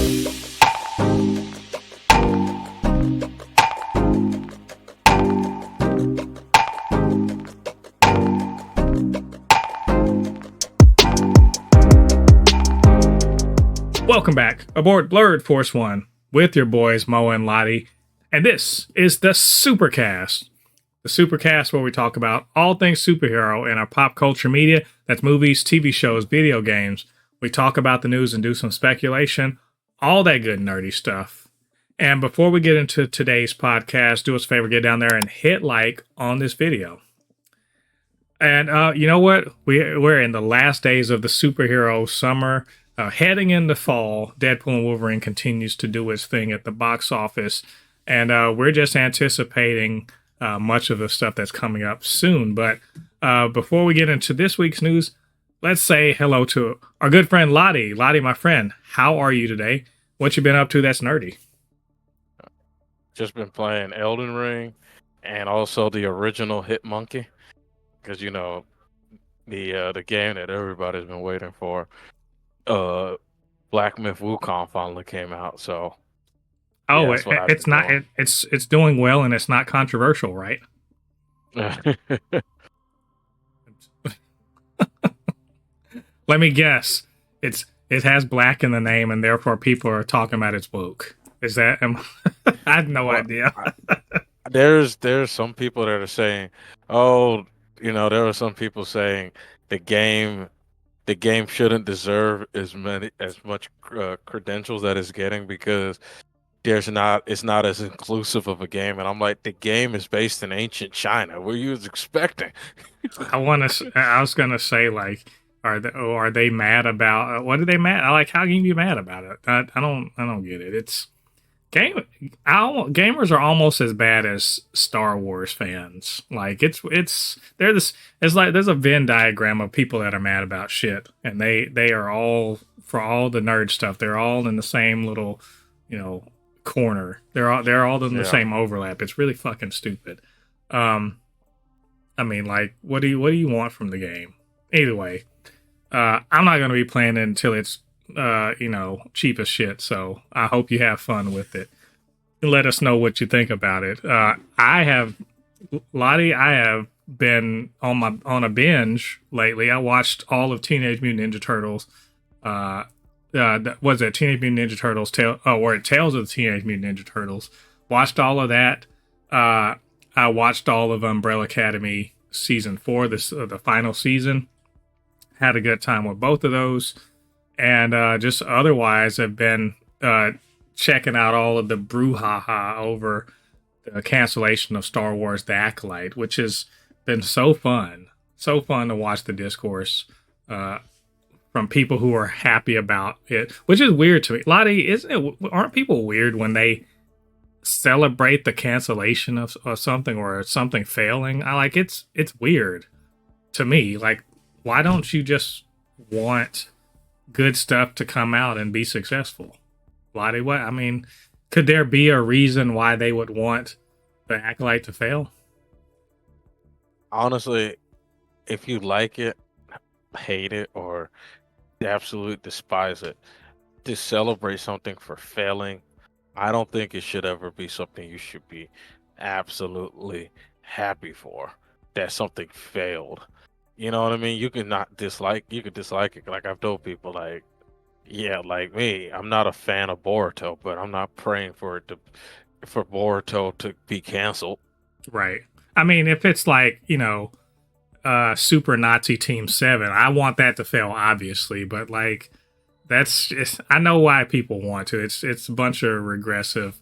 Welcome back aboard Blurred Force One with your boys Mo and Lottie, and this is the Supercast. The Supercast where we talk about all things superhero in our pop culture media. That's movies, TV shows, video games. We talk about the news and do some speculation, all that good nerdy stuff. And before we get into today's podcast, do us a favor, get down there and hit like on this video. And you know what? We're in the last days of the superhero summer. Heading into fall, Deadpool and Wolverine continues to do its thing at the box office, and we're just anticipating much of the stuff that's coming up soon. But before we get into this week's news, let's say hello to our good friend Lottie. Lottie, my friend, how are you today? What you been up to that's nerdy? Just been playing Elden Ring and also the original Hit Monkey, because you know the game that everybody's been waiting for. Black Myth Wukong finally came out, so it's not it's doing well and it's not controversial, right? Let me guess. It has black in the name and therefore people are talking about it's woke. Is that I have no idea. There's some people that are saying, oh, there are some people saying the game shouldn't deserve as much credentials that it's getting because it's not as inclusive of a game. And I'm like, the game is based in ancient China. What you was expecting? I was gonna say, like, are they mad about what are they mad? How can you be mad about it? I don't get it. It's gamers are almost as bad as Star Wars fans. Like it's like there's a Venn diagram of people that are mad about shit, and they are all, for all the nerd stuff, they're all in the same little corner. They're all in the same overlap. It's really fucking stupid. I mean, like, what do you want from the game? Either way, I'm not gonna be playing it until it's cheap as shit. So I hope you have fun with it. Let us know what you think about it. I have been on a binge lately. I watched all of Teenage Mutant Ninja Turtles. Was it Teenage Mutant Ninja Turtles? Tales of the Teenage Mutant Ninja Turtles. Watched all of that. I watched all of Umbrella Academy season 4, the final season. Had a good time with both of those. And just otherwise, I've been checking out all of the brouhaha over the cancellation of Star Wars The Acolyte, which has been so fun. So fun to watch the discourse from people who are happy about it, which is weird to me. Lottie, aren't people weird when they celebrate the cancellation of something or something failing? It's weird to me. Like, why don't you just want good stuff to come out and be successful? Lottie, what? I mean, could there be a reason why they would want the Acolyte to fail? Honestly, if you like it, hate it, or absolutely despise it, to celebrate something for failing, I don't think it should ever be something you should be absolutely happy for, that something failed. You know what I mean? You could dislike it. Like I've told people, like, yeah, like me, I'm not a fan of Boruto, but I'm not praying for Boruto to be canceled. Right. I mean, if it's like, Super Nazi Team 7, I want that to fail, obviously, but like, that's just, I know why people want to. It's a bunch of regressive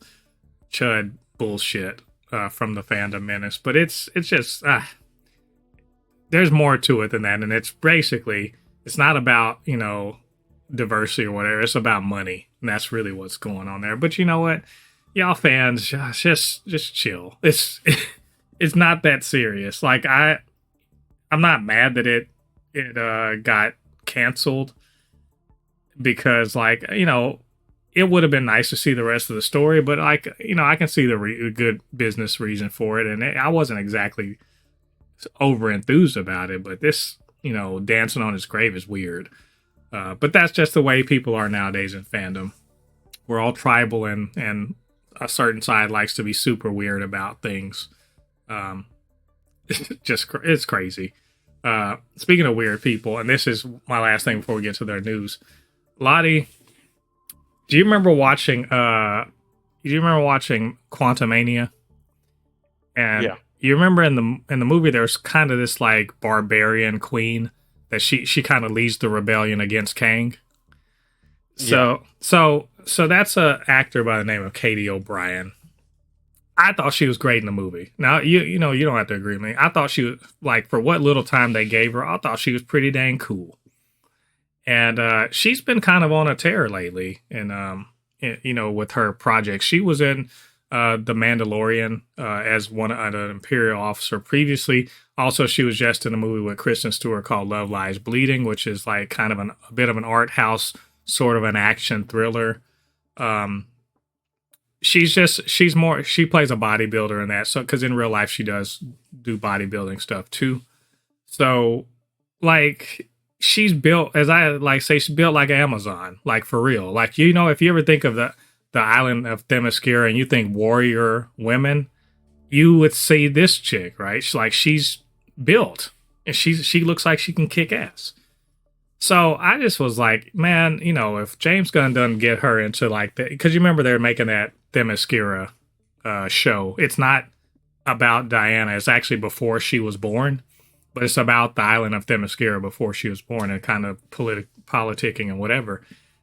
chud bullshit from the fandom menace, but it's just, there's more to it than that, and it's not about, diversity or whatever. It's about money, and that's really what's going on there. But you know what? Y'all fans, just chill. It's not that serious. Like, I'm not mad that it got canceled, because, like, it would have been nice to see the rest of the story, but, like, I can see the good business reason for it, and I wasn't exactly over enthused about it, but this, dancing on his grave is weird. But that's just the way people are nowadays in fandom. we're all tribal, and a certain side likes to be super weird about things. It's crazy. Speaking of weird people, and this is my last thing before we get to their news. Lottie, do you remember watching Quantumania? And Yeah. you remember in the movie there's kind of this like barbarian queen that she kind of leads the rebellion against Kang. So that's a actor by the name of Katie O'Brien. I thought she was great in the movie. Now you know you don't have to agree with me. I thought she was, like, for what little time they gave her, I thought she was pretty dang cool. And she's been kind of on a tear lately, and with her projects. She was in The Mandalorian as an Imperial officer previously. Also, she was just in a movie with Kristen Stewart called Love Lies Bleeding, which is like kind of a bit of an art house, sort of an action thriller. She plays a bodybuilder in that. So, because in real life she does do bodybuilding stuff too. So, like, she's built, as I like say, she's built like Amazon, like for real. Like, if you ever think of the island of Themyscira and you think warrior women, you would see this chick, right? She's built, and she looks like she can kick ass. So I just was like, man, if James Gunn doesn't get her into like that, because you remember they're making that Themyscira show. It's not about Diana. It's actually before she was born, but it's about the island of Themyscira before she was born, and kind of politicking and whatever.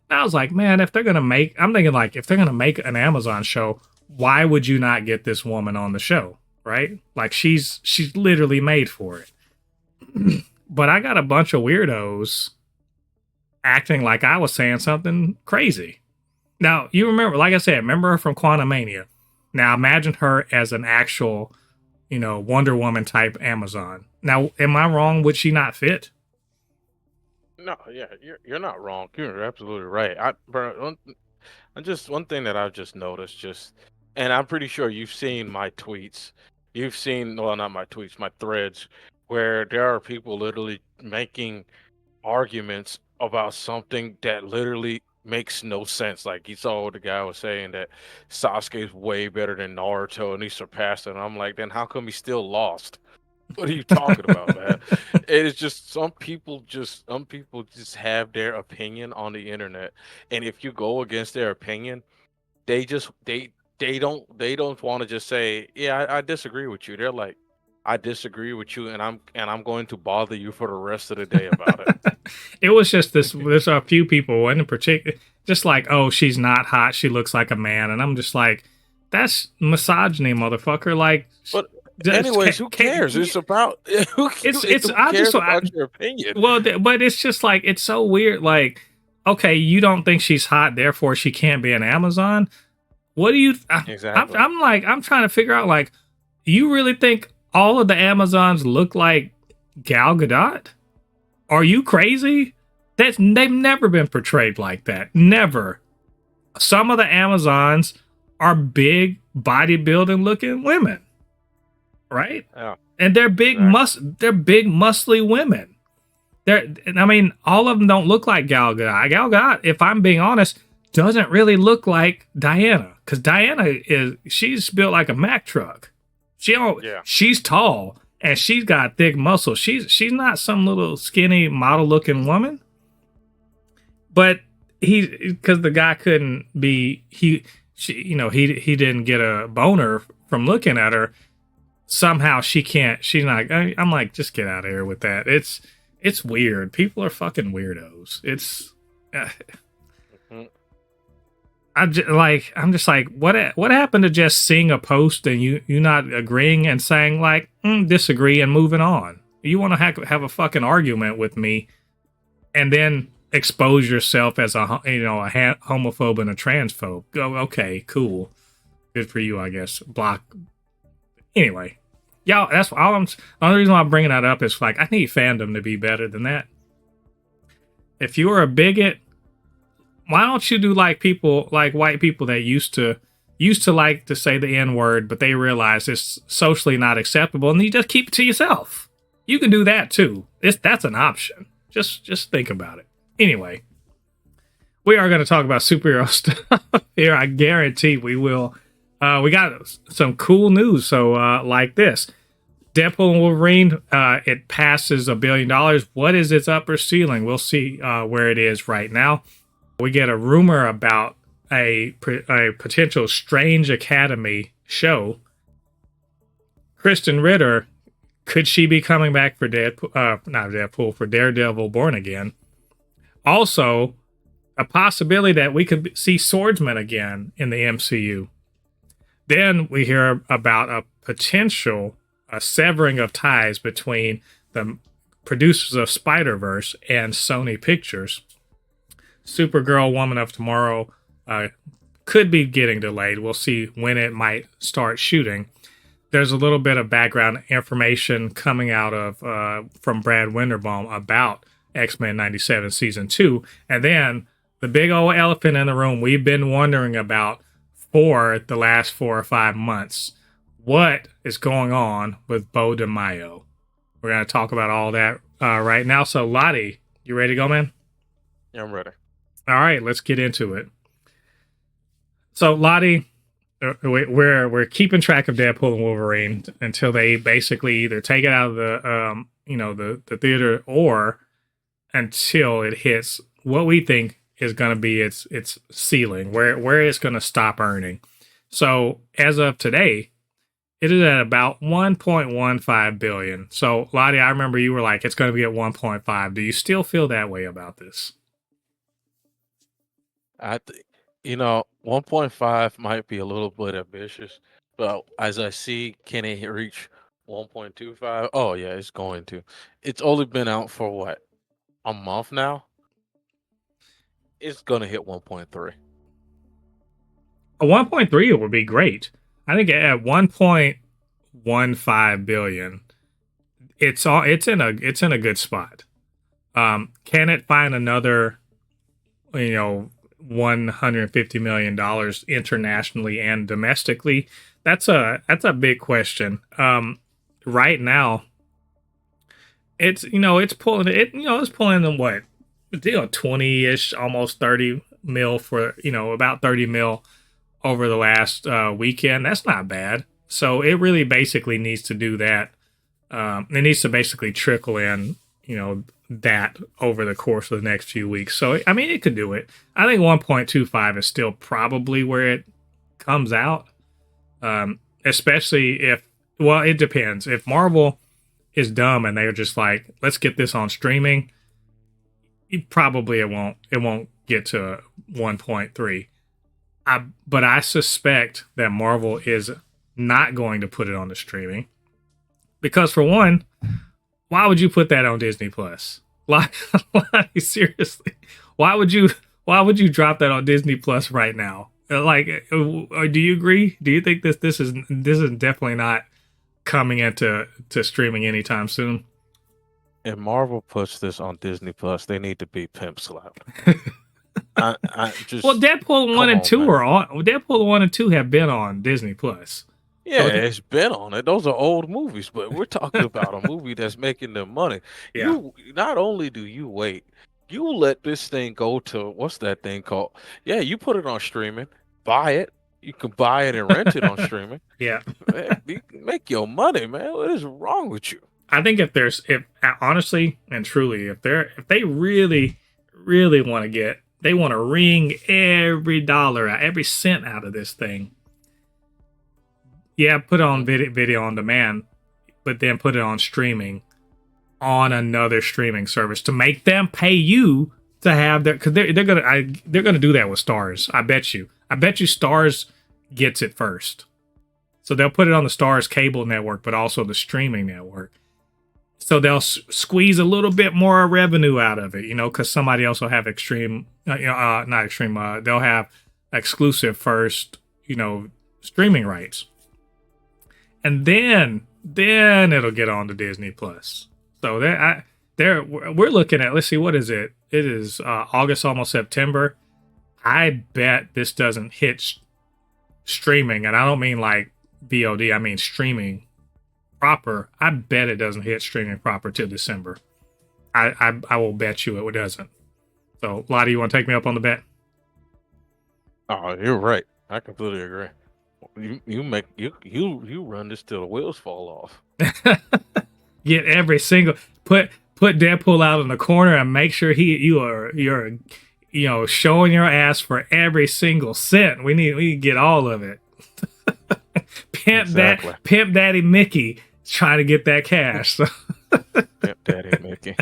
And I was like, man, if they're gonna make an Amazon show, why would you not get this woman on the show, right? Like, she's literally made for it. But I got a bunch of weirdos acting like I was saying something crazy. Now, you remember, like I said, remember her from Quantumania. Now, imagine her as an actual, Wonder Woman type Amazon. Now, am I wrong? Would she not fit? No, yeah, you're not wrong. You're absolutely right. One thing that I've just noticed, and I'm pretty sure you've seen my tweets. You've seen, well, not my tweets, my threads, where there are people literally making arguments about something that literally makes no sense. Like, you saw what the guy was saying, that Sasuke is way better than Naruto and he surpassed it. And I'm like, then how come he still lost? What are you talking about, man? It is just some people just have their opinion on the internet, and if you go against their opinion, they don't want to just say, yeah, I disagree with you. They're like, I disagree with you, and I'm going to bother you for the rest of the day about it. It was just this. There's a few people in particular, just like, oh, she's not hot. She looks like a man, and I'm just like, that's misogyny, motherfucker. Like, but anyways, who cares? It's about who cares about your opinion. Well, but it's just like, it's so weird. Like, okay, you don't think she's hot, therefore she can't be an Amazon. What do you? Exactly. I'm trying to figure out, like, you really think all of the Amazons look like Gal Gadot? Are you crazy? They've never been portrayed like that. Never. Some of the Amazons are big bodybuilding looking women. Right? Yeah. And they're big, they're big, muscly women. All of them don't look like Gal Gadot. Gal Gadot, if I'm being honest, doesn't really look like Diana, because Diana she's built like a Mack truck. She's tall and she's got thick muscles. She's not some little skinny model looking woman. But because the guy couldn't be, he didn't get a boner from looking at her. Somehow she's not. I'm like, just get out of here with that. It's weird. People are fucking weirdos. It's. I'm just like, what happened to just seeing a post and you not agreeing and saying like, disagree and moving on? You want to have a fucking argument with me, and then expose yourself as a homophobe and a transphobe? Go, okay, cool, good for you, I guess. Block. Anyway, y'all, that's all the only reason why I'm bringing that up is like, I need fandom to be better than that. If you are a bigot, why don't you do like people, like white people that used to like to say the N-word, but they realize it's socially not acceptable, and you just keep it to yourself. You can do that too. That's an option. Just think about it. Anyway, we are going to talk about superhero stuff here. I guarantee we will. We got some cool news. So, like this. Deadpool and Wolverine, it passes $1 billion. What is its upper ceiling? We'll see where it is right now. We get a rumor about a potential Strange Academy show. Krysten Ritter, could she be coming back for for Daredevil Born Again? Also, a possibility that we could see Swordsman again in the MCU. Then we hear about a potential severing of ties between the producers of Spider-Verse and Sony Pictures. Supergirl, Woman of Tomorrow could be getting delayed. We'll see when it might start shooting. There's a little bit of background information coming out of from Brad Winderbaum about X-Men 97 Season 2. And then the big old elephant in the room we've been wondering about for the last 4 or 5 months. What is going on with Beau DeMayo? We're going to talk about all that right now. So, Lottie, you ready to go, man? Yeah, I'm ready. All right, let's get into it. So, Lottie, we're keeping track of Deadpool and Wolverine until they basically either take it out of the theater or until it hits what we think is going to be its ceiling, where it's going to stop earning. So, as of today, it is at about 1.15 billion. So, Lottie, I remember you were like, it's going to be at 1.5. Do you still feel that way about this? 1.5 might be a little bit ambitious, but as I see, can it reach 1.25? Oh yeah, it's going to. It's only been out for what, a month now? It's gonna hit 1.3. A 1.3 would be great. I think at 1.15 billion, it's in a good spot. Can it find another, $150 million internationally and domestically? That's a big question. Right now, it's pulling in what, 20-ish, almost 30 mil for about 30 mil over the last weekend. That's not bad. So it really basically needs to do that. It needs to basically trickle in, that over the course of the next few weeks. So, I mean, it could do it. I think 1.25 is still probably where it comes out. Especially it depends. If Marvel is dumb and they're just like, let's get this on streaming, it won't get to 1.3. But I suspect that Marvel is not going to put it on the streaming because, for one, why would you put that on Disney Plus? Like, seriously, why would you drop that on Disney Plus right now? Like, do you agree? Do you think this is definitely not coming into streaming anytime soon? If Marvel puts this on Disney Plus, they need to be pimp slapped. Deadpool 1 and 2 are on. Deadpool 1 and 2 have been on Disney Plus. Yeah, it's been on it. Those are old movies, but we're talking about a movie that's making them money. Yeah. You not only do you wait, you let this thing go to what's that thing called? Yeah, you put it on streaming, buy it. You can buy it and rent it on streaming. Yeah, man, make your money, man. What is wrong with you? I think if honestly and truly, if they really want to they want to wring every dollar, every cent out of this thing. Yeah, put it on video on demand, but then put it on streaming on another streaming service to make them pay you to have that, because they're gonna do that with Stars. I bet you Stars gets it first, so they'll put it on the Stars cable network, but also the streaming network. So they'll squeeze a little bit more revenue out of it, because somebody else will have they'll have exclusive first, streaming rights. And then it'll get on to Disney Plus. So we're looking at, let's see, what is it? It is August, almost September. I bet this doesn't hit streaming, and I don't mean like VOD. I mean streaming proper. I bet it doesn't hit streaming proper till December. I will bet you it doesn't. So, Lottie, you want to take me up on the bet? Oh, you're right. I completely agree. You run this till the wheels fall off. Get every single put Deadpool out in the corner and make sure you're showing your ass for every single cent. We need to get all of it. Exactly. Pimp Daddy Mickey is trying to get that cash. So. Pimp Daddy Mickey.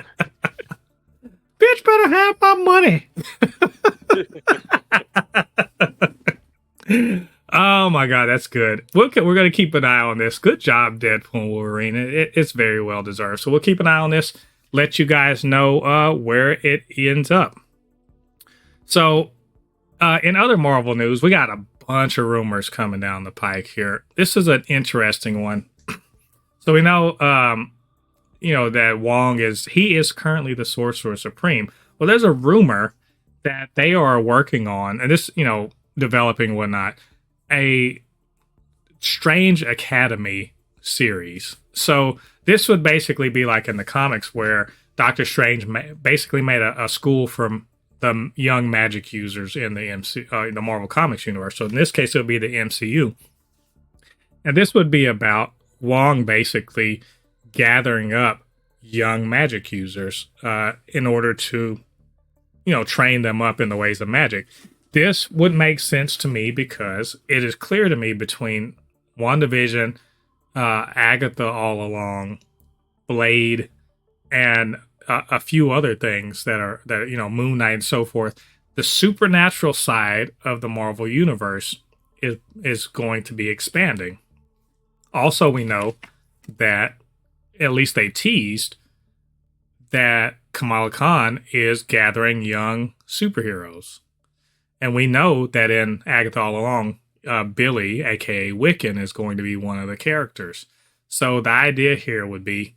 Bitch better have my money. Oh my god, that's good. We're going to keep an eye on this. Good job, Deadpool and Wolverine. It's very well deserved. So we'll keep an eye on this. Let you guys know where it ends up. So, in other Marvel news, we got a bunch of rumors coming down the pike here. This is an interesting one. So we know, that Wong is currently the Sorcerer Supreme. Well, there's a rumor that they are working on, and this, developing whatnot, a Strange Academy series. So this would basically be like in the comics where Doctor Strange basically made a school from the young magic users in the the Marvel Comics universe. So in this case, it would be the MCU. And this would be about Wong basically gathering up young magic users in order to, train them up in the ways of magic. This would make sense to me because it is clear to me between WandaVision, Agatha all along, Blade, and a few other things that Moon Knight and so forth. The supernatural side of the Marvel universe is going to be expanding. Also, we know that, at least they teased, that Kamala Khan is gathering young superheroes. And we know that in Agatha All Along, Billy, aka Wiccan, is going to be one of the characters. So the idea here would be,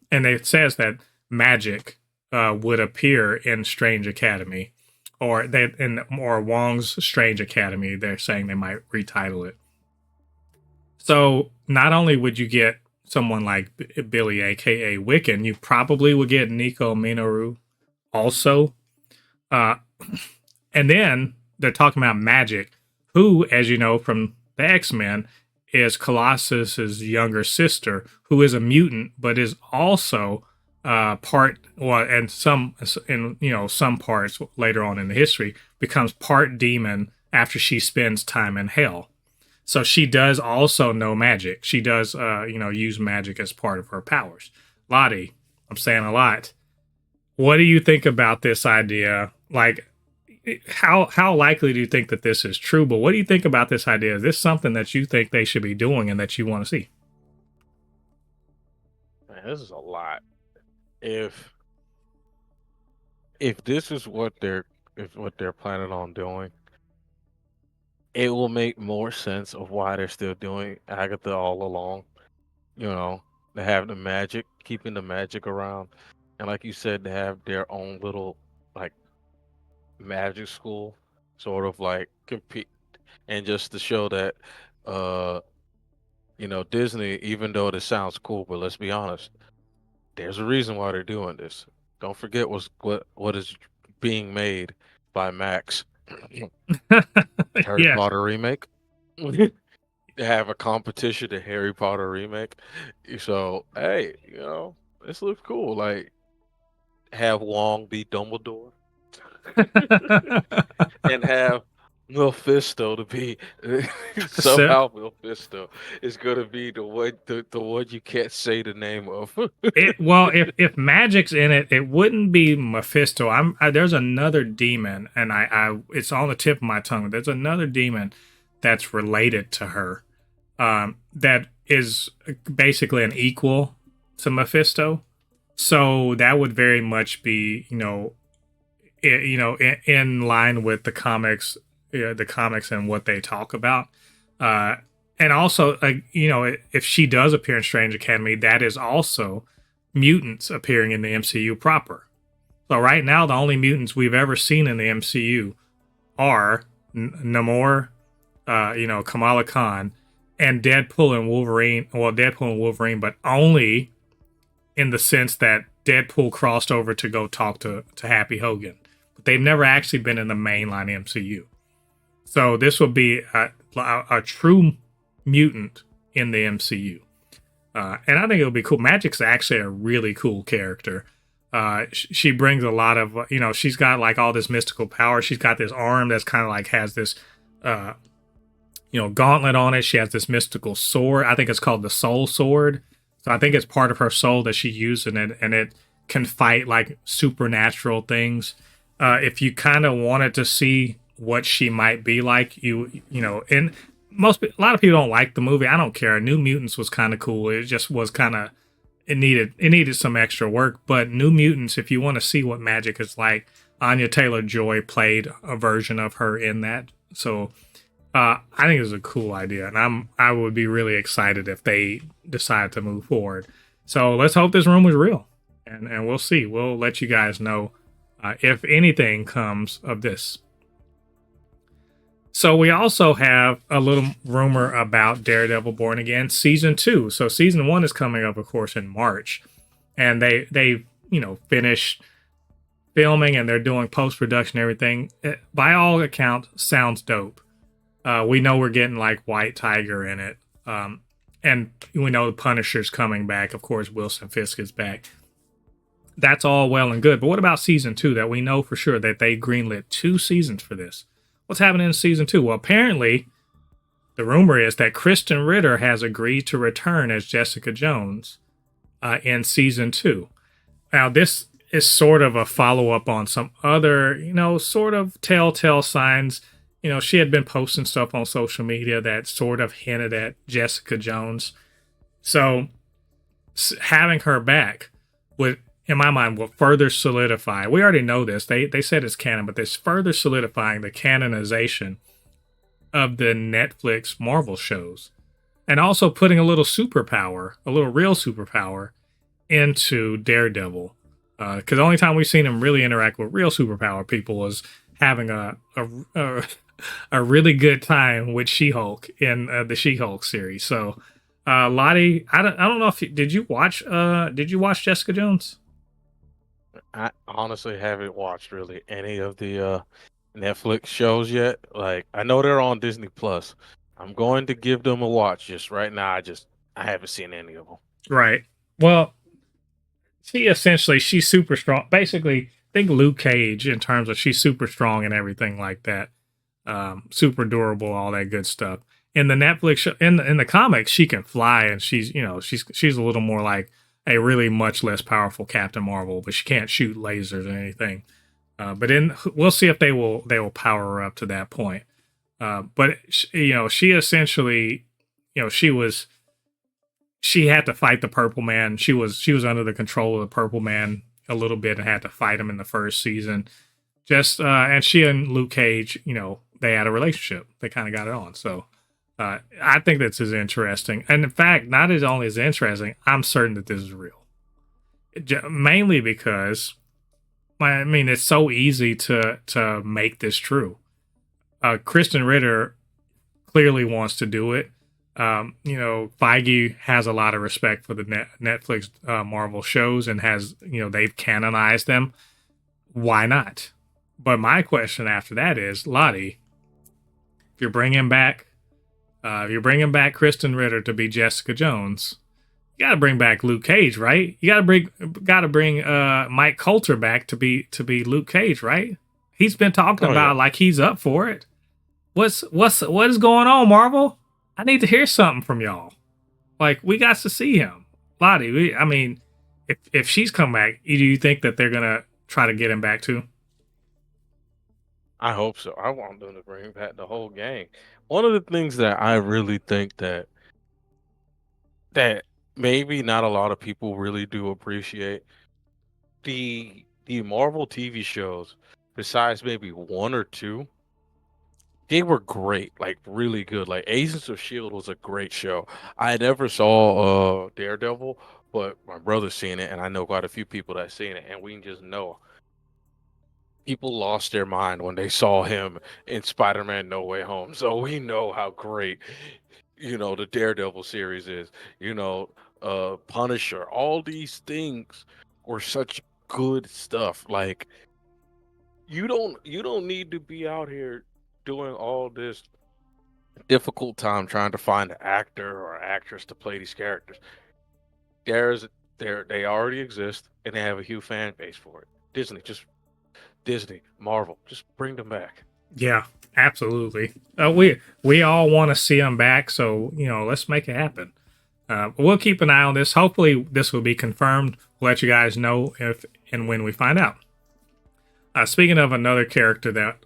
and it says that magic would appear in Strange Academy, or Wong's Strange Academy. They're saying they might retitle it. So not only would you get someone like Billy, aka Wiccan, you probably would get Nico Minoru also. And then they're talking about Magic, who, as you know from the X-Men, is Colossus's younger sister, who is a mutant, but is also some parts later on in the history becomes part demon after she spends time in hell. So she does also know magic. She does, use magic as part of her powers. Lottie, I'm saying a lot. What do you think about this idea? Like, how likely do you think that this is true? But what do you think about this idea? Is this something that you think they should be doing and that you want to see? Man, this is a lot. If this is what they're planning on doing, it will make more sense of why they're still doing Agatha all along. They have the magic, keeping the magic around, and like you said, they have their own little like magic school, sort of like compete, and just to show that, Disney, even though this sounds cool, but let's be honest, there's a reason why they're doing this. Don't forget what is being made by Max. Harry Potter remake. They have a competition, the Harry Potter remake. So hey, this looks cool. Like, have Wong be Dumbledore, and have Mephisto to be somehow Mephisto is going to be the one you can't say the name of. If magic's in it, it wouldn't be Mephisto. There's another demon, and it's on the tip of my tongue. There's another demon that's related to her, that is basically an equal to Mephisto. So that would very much be, in line with the comics and what they talk about. And also, if she does appear in Strange Academy, that is also mutants appearing in the MCU proper. So right now, the only mutants we've ever seen in the MCU are Namor, Kamala Khan, and Deadpool and Wolverine. Well, Deadpool and Wolverine, but only in the sense that Deadpool crossed over to go talk to Happy Hogan. But they've never actually been in the mainline MCU. So this will be a true mutant in the MCU. And I think it'll be cool. Magic's actually a really cool character. She brings a lot of, she's got like all this mystical power. She's got this arm that's kind of like has this, gauntlet on it. She has this mystical sword. I think it's called the Soul Sword. So I think it's part of her soul that she used, and it can fight like supernatural things. If you kind of wanted to see what she might be like, and a lot of people don't like the movie. I don't care. New Mutants was kind of cool. It just was kind of it needed some extra work. But New Mutants, if you want to see what Magic is like, Anya Taylor-Joy played a version of her in that. So I think it was a cool idea, and I would be really excited if they decide to move forward. So let's hope this rumor is real, and we'll see. We'll let you guys know if anything comes of this. So we also have a little rumor about Daredevil Born Again Season 2. So Season 1 is coming up, of course, in March. And they finished filming and they're doing post-production and everything. By all accounts, sounds dope. We know we're getting like White Tiger in it. And we know the Punisher's coming back. Of course, Wilson Fisk is back. That's all well and good. But what about Season 2 that we know for sure that they greenlit 2 seasons for this? What's happening in Season 2? Well, apparently, the rumor is that Krysten Ritter has agreed to return as Jessica Jones in Season 2. Now, this is sort of a follow-up on some other, sort of telltale signs. She had been posting stuff on social media that sort of hinted at Jessica Jones. So, having her back would, in my mind, will further solidify. We already know this. They said it's canon, but this further solidifying the canonization of the Netflix Marvel shows. And also putting a little superpower, a little real superpower, into Daredevil. Because the only time we've seen him really interact with real superpower people was having a really good time with She-Hulk in the She-Hulk series. So, Lottie, I don't know if did you watch Jessica Jones? I honestly haven't watched really any of the Netflix shows yet. Like I know they're on Disney Plus. I'm going to give them a watch just right now. I haven't seen any of them. Right. Well, she's super strong. Basically, think Luke Cage in terms of she's super strong and everything like that. Super durable, all that good stuff. In the Netflix show, in the comics, she can fly, and she's a little more like a really much less powerful Captain Marvel, but she can't shoot lasers or anything. But we'll see if they will power her up to that point. But she essentially, she had to fight the Purple Man. She was under the control of the Purple Man a little bit and had to fight him in the first season. And she and Luke Cage, they had a relationship. They kind of got it on. So I think this is interesting. And in fact, not as only as interesting, I'm certain that this is real. Mainly because, it's so easy to make this true. Krysten Ritter clearly wants to do it. Feige has a lot of respect for the Netflix Marvel shows and has, they've canonized them. Why not? But my question after that is, Lottie, if you're bringing back Krysten Ritter to be Jessica Jones, you got to bring back Luke Cage, right? You got to bring Mike Coulter back to be Luke Cage, right? He's been talking about like he's up for it. What is going on, Marvel? I need to hear something from y'all. Like, we got to see him. Lottie, if she's come back, do you think that they're gonna try to get him back too? I hope so. I want them to bring back the whole gang. One of the things that I really think that maybe not a lot of people really do appreciate the Marvel TV shows, besides maybe one or two, they were great, like really good. Like Agents of Shield was a great show. I never saw Daredevil, but my brother's seen it, and I know quite a few people that seen it, and we can just know people lost their mind when they saw him in Spider-Man No Way Home. So we know how great, the Daredevil series is. Punisher, all these things were such good stuff. Like you don't need to be out here doing all this difficult time trying to find an actor or actress to play these characters. There's they already exist and they have a huge fan base for it. Disney, Marvel, just bring them back. Yeah, absolutely. We all want to see them back, so let's make it happen. We'll keep an eye on this. Hopefully, this will be confirmed. We'll let you guys know if and when we find out. Speaking of another character that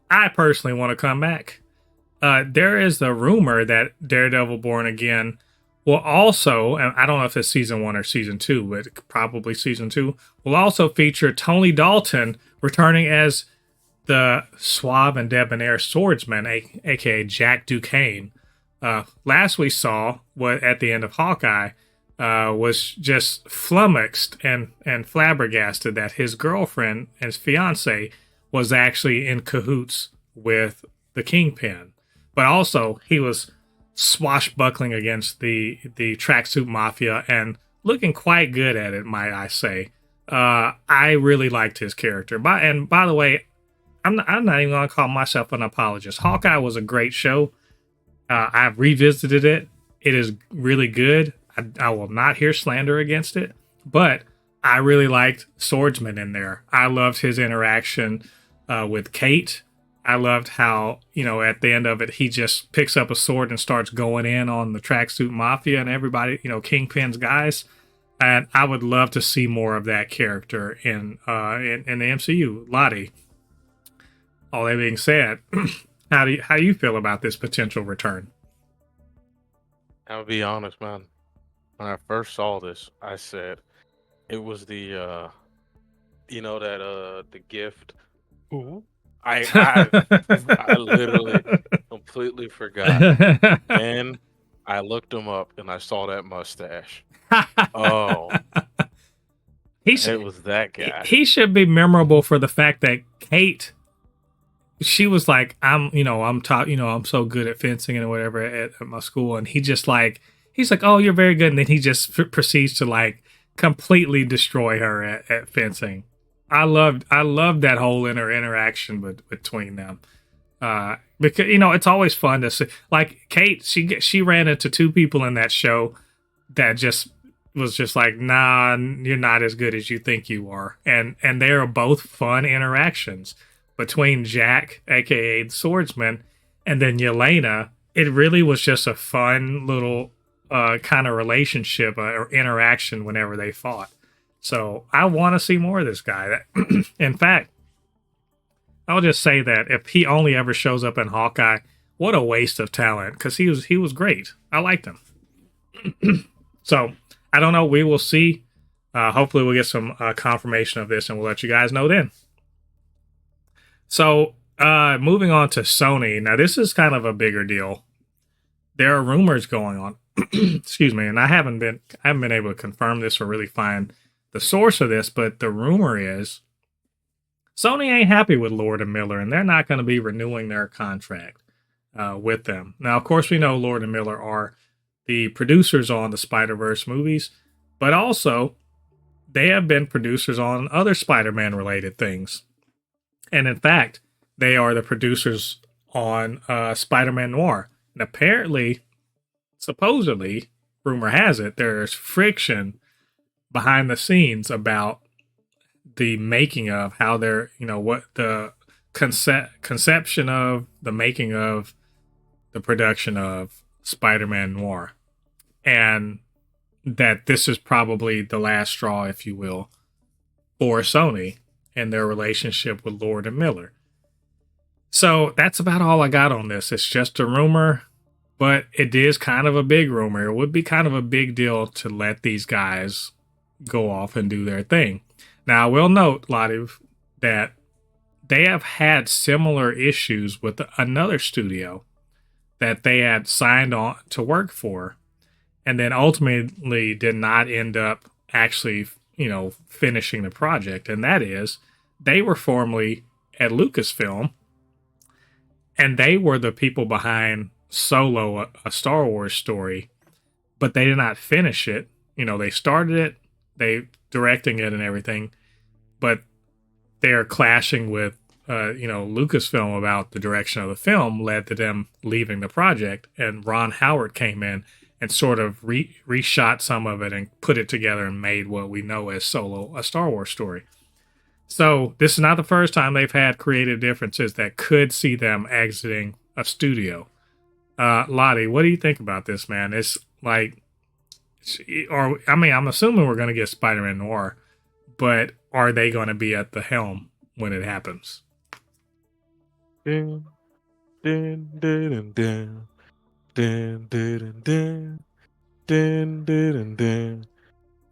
I personally want to come back, there is the rumor that Daredevil Born Again will also, and I don't know if it's season 1 or season 2, but probably season 2, will also feature Tony Dalton returning as the suave and debonair swordsman, aka Jack Duquesne. Last we saw, what at the end of Hawkeye, was just flummoxed and flabbergasted that his girlfriend, his fiance, was actually in cahoots with the Kingpin. But also, he was swashbuckling against the tracksuit mafia and looking quite good at it, might I say. I really liked his character. By the way, I'm not even going to call myself an apologist. Hawkeye was a great show. I've revisited it. It is really good. I will not hear slander against it, but I really liked Swordsman in there. I loved his interaction with Kate. I loved how, at the end of it, he just picks up a sword and starts going in on the tracksuit mafia and everybody, Kingpin's guys. And I would love to see more of that character in the MCU. Lottie, all that being said, how do you feel about this potential return? I'll be honest, man. When I first saw this, I said it was the the gift. Ooh. I literally completely forgot. And I looked him up and I saw that mustache. Oh, it was that guy. He should be memorable for the fact that Kate, she was like, I'm so good at fencing and whatever at my school, and he's like, oh, you're very good, and then he just proceeds to like completely destroy her at fencing. I loved that whole interaction between them, because it's always fun to see. Like Kate, she ran into two people in that show that just was just like, nah, you're not as good as you think you are, and they are both fun interactions between Jack, aka the Swordsman, and then Yelena. It really was just a fun little kind of relationship or interaction whenever they fought. So I want to see more of this guy. In fact, I'll just say that if he only ever shows up in Hawkeye, what a waste of talent, because he was great. I liked him. So I don't know. We will see. Hopefully we'll get some confirmation of this, and we'll let you guys know then. So moving on to Sony. Now this is kind of a bigger deal. There are rumors going on. Excuse me, and I haven't been able to confirm this or really find the source of this, but the rumor is Sony ain't happy with Lord and Miller, and they're not going to be renewing their contract with them. Now, of course, we know Lord and Miller are the producers on the Spider-Verse movies, but also they have been producers on other Spider-Man related things. And in fact, they are the producers on Spider-Man Noir. And apparently, supposedly, rumor has it, there's friction behind the scenes about the making of how they're, what the conception of the making of the production of Spider-Man Noir. And that this is probably the last straw, if you will, for Sony and their relationship with Lord and Miller. So that's about all I got on this. It's just a rumor, but it is kind of a big rumor. It would be kind of a big deal to let these guys go off and do their thing. Now, I will note, Lottie, that they have had similar issues with another studio that they had signed on to work for, and then ultimately did not end up actually, finishing the project. And that is, they were formerly at Lucasfilm, and they were the people behind Solo, a Star Wars story, but they did not finish it. They started it, they directing it and everything, but they're clashing with Lucasfilm about the direction of the film led to them leaving the project, and Ron Howard came in and sort of reshot some of it and put it together and made what we know as Solo, a Star Wars story. So this is not the first time they've had creative differences that could see them exiting a studio. Lottie, what do you think about this, man? It's like, I'm assuming we're going to get Spider-Man Noir, but are they going to be at the helm when it happens? Dun, dun, dun, dun, dun, dun, dun, dun, dun, dun,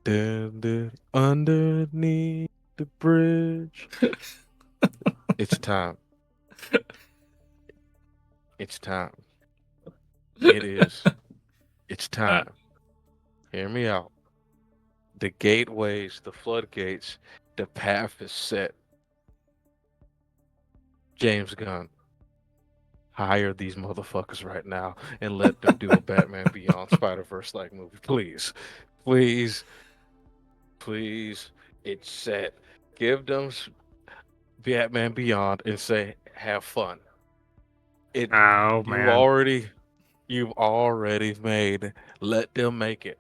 dun, dun, underneath the bridge. It's time. It's time. It is. It's time. Hear me out. The gateways, the floodgates, the path is set. James Gunn, hire these motherfuckers right now and let them do a Batman Beyond Spider-Verse like movie. Please. Please. Please. It's set. Give them Batman Beyond and say, have fun. Man. You've already made. Let them make it.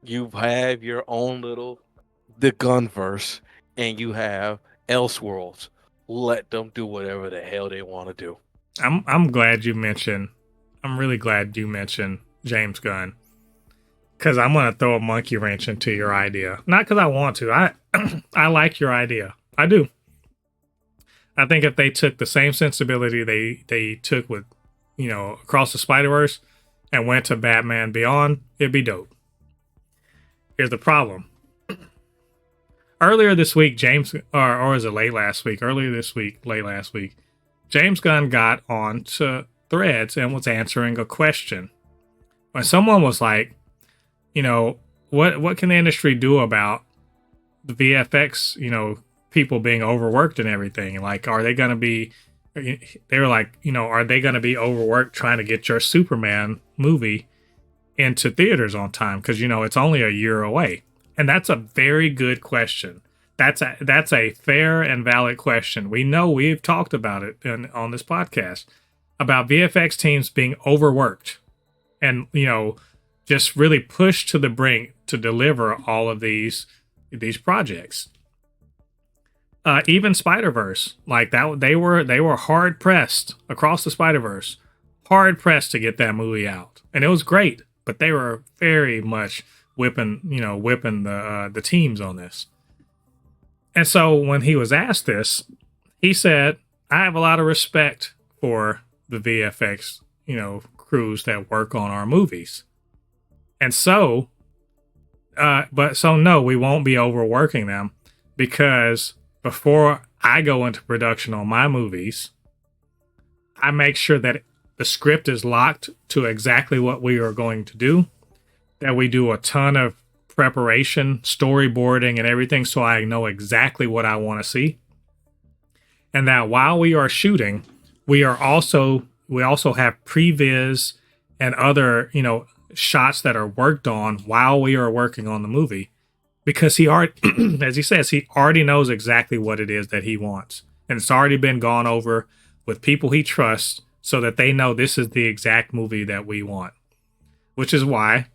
You have your own little the Gunverse, and you have Elseworlds. Let them do whatever the hell they want to do. I'm glad you mentioned. I'm really glad you mentioned James Gunn, because I'm gonna throw a monkey wrench into your idea. Not because I want to. I like your idea. I do. I think if they took the same sensibility they took with, Across the Spider-Verse and went to Batman Beyond, it'd be dope. Here's the problem. Earlier this week, or was it late last week? Late last week, James Gunn got on to Threads and was answering a question. When someone was like, what can the industry do about the VFX, people being overworked and everything? Like, are they going to be, they were like, are they going to be overworked trying to get your Superman movie into theaters on time? Because, it's only a year away. And that's a very good question. That's a fair and valid question. We know we've talked about it on this podcast about VFX teams being overworked and, just really pushed to the brink to deliver all of these projects. Even Spider-Verse, like that, they were hard pressed. Across the Spider-Verse, hard pressed to get that movie out, and it was great. But they were very much whipping the teams on this. And so when he was asked this, he said, "I have a lot of respect for the VFX, crews that work on our movies, and so, no, we won't be overworking them because." Before I go into production on my movies, I make sure that the script is locked to exactly what we are going to do, that we do a ton of preparation, storyboarding, and everything so I know exactly what I want to see. And that while we are shooting, we also have previs and other, shots that are worked on while we are working on the movie. Because he already, as he says, he already knows exactly what it is that he wants. And it's already been gone over with people he trusts so that they know this is the exact movie that we want. Which is why,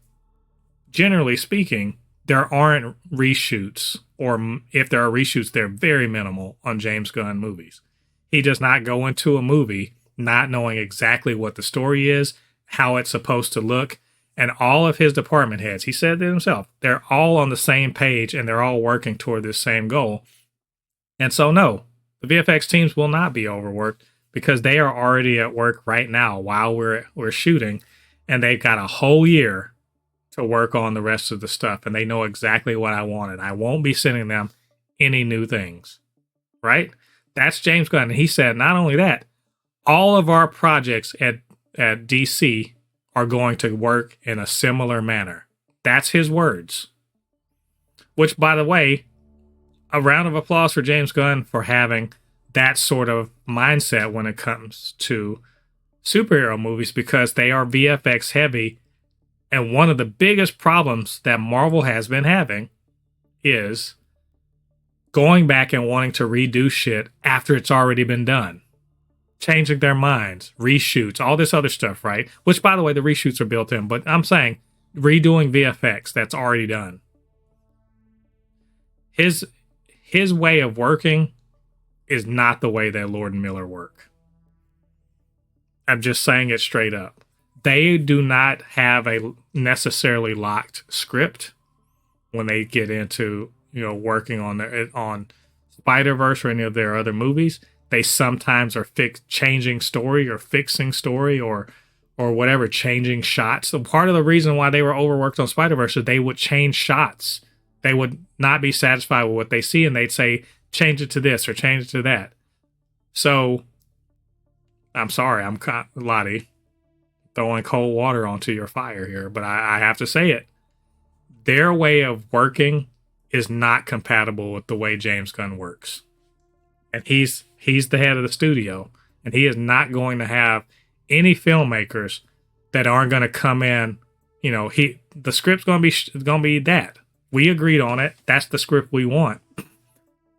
generally speaking, there aren't reshoots. Or if there are reshoots, they're very minimal on James Gunn movies. He does not go into a movie not knowing exactly what the story is, how it's supposed to look. And all of his department heads, he said it himself, they're all on the same page and they're all working toward this same goal. And so, no, the VFX teams will not be overworked because they are already at work right now while we're shooting, and they've got a whole year to work on the rest of the stuff, and they know exactly what I wanted. I won't be sending them any new things, right? That's James Gunn. And he said, not only that, all of our projects at DC are going to work in a similar manner. That's his words. Which, by the way, a round of applause for James Gunn for having that sort of mindset when it comes to superhero movies, because they are VFX heavy. And one of the biggest problems that Marvel has been having is going back and wanting to redo shit after it's already been done, changing their minds, reshoots, all this other stuff, right? Which, by the way, the reshoots are built in, but I'm saying redoing VFX that's already done. His way of working is not the way that Lord and Miller work. I'm just saying it straight up. They do not have a necessarily locked script when they get into, working on Spider-Verse or any of their other movies. They sometimes are changing story or fixing story or whatever, changing shots. So part of the reason why they were overworked on Spider-Verse is they would change shots. They would not be satisfied with what they see, and they'd say, change it to this or change it to that. So, I'm sorry, I'm Lottie, throwing cold water onto your fire here, but I have to say it. Their way of working is not compatible with the way James Gunn works. And he's the head of the studio, and he is not going to have any filmmakers that aren't going to come in. The script's going to be that. We agreed on it. That's the script we want.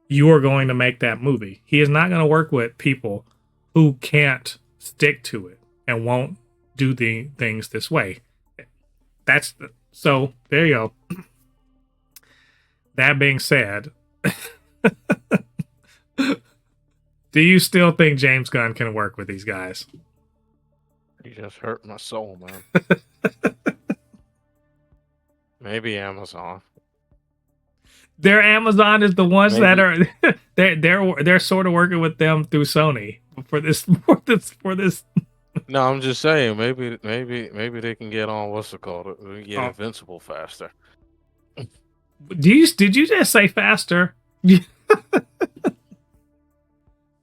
You are going to make that movie. He is not going to work with people who can't stick to it and won't do the things this way. So there you go. That being said, do you still think James Gunn can work with these guys? You just hurt my soul, man. Maybe Amazon. Their Amazon is the ones that are they're sort of working with them through Sony for this. No, I'm just saying maybe they can get on what's it called? Get Invincible faster. Did you just say faster? Maybe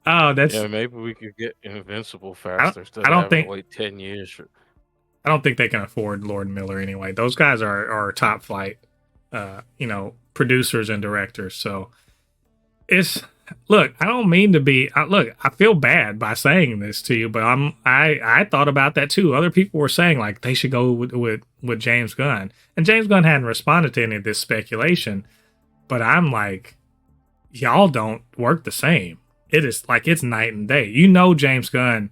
we could get Invincible faster. I don't think wait 10 years. I don't think they can afford Lord Miller anyway. Those guys are top flight, producers and directors. So look, I don't mean to be. I feel bad by saying this to you, but I thought about that too. Other people were saying like they should go with James Gunn, and James Gunn hadn't responded to any of this speculation. But I'm like, y'all don't work the same. It is like it's night and day. James Gunn,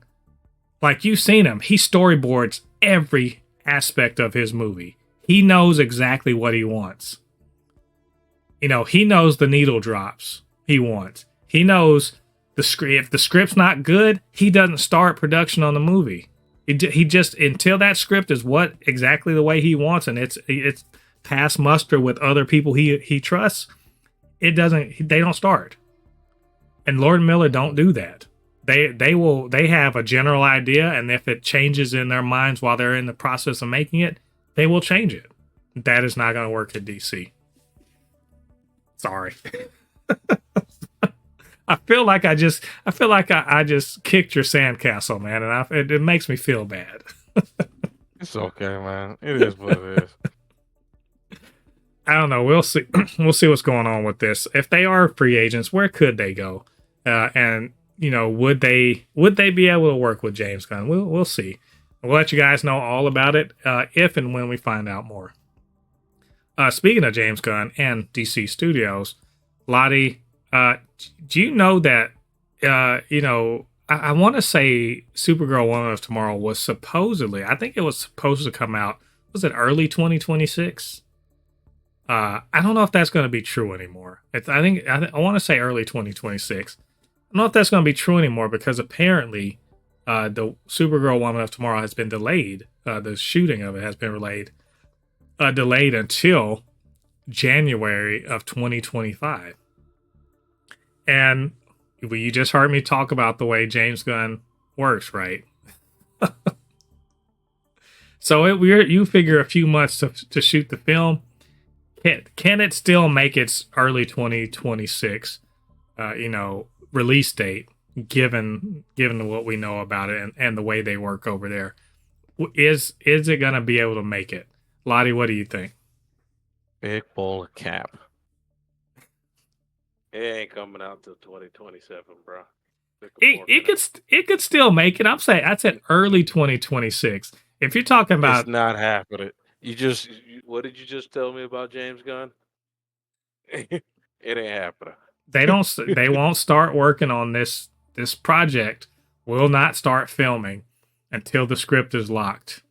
like you've seen him. He storyboards every aspect of his movie. He knows exactly what he wants. He knows the needle drops he wants. He knows the script. If the script's not good, he doesn't start production on the movie. He just until that script is exactly the way he wants, and it's past muster with other people he trusts. They don't start. And Lord and Miller don't do that. They have a general idea, and if it changes in their minds while they're in the process of making it, they will change it. That is not going to work at DC. Sorry. I feel like I just kicked your sandcastle, man, and it makes me feel bad. It's okay, man. It is what it is. I don't know. We'll see. We'll see what's going on with this. If they are free agents, where could they go? And would they be able to work with James Gunn? We'll see. We'll let you guys know all about it if and when we find out more. Speaking of James Gunn and DC Studios, Lottie, do you know that I want to say Supergirl Woman of Tomorrow was supposedly, I think it was supposed to come out, was it early 2026? I don't know if that's going to be true anymore. I want to say early 2026. I don't know if that's going to be true anymore because apparently the Supergirl Woman of Tomorrow has been delayed. The shooting of it has been delayed until January of 2025. And you just heard me talk about the way James Gunn works, right? So you figure a few months to shoot the film. Can it still make its early 2026, release date, given what we know about it and the way they work over there? Is it going to be able to make it? Lottie, what do you think? Big bowl of cap. It ain't coming out till 2027, bro. It could still make it. I said early 2026. If you're talking about, it's not happening. What did you just tell me about James Gunn? It ain't happening. They won't start working on this project. Will not start filming until the script is locked.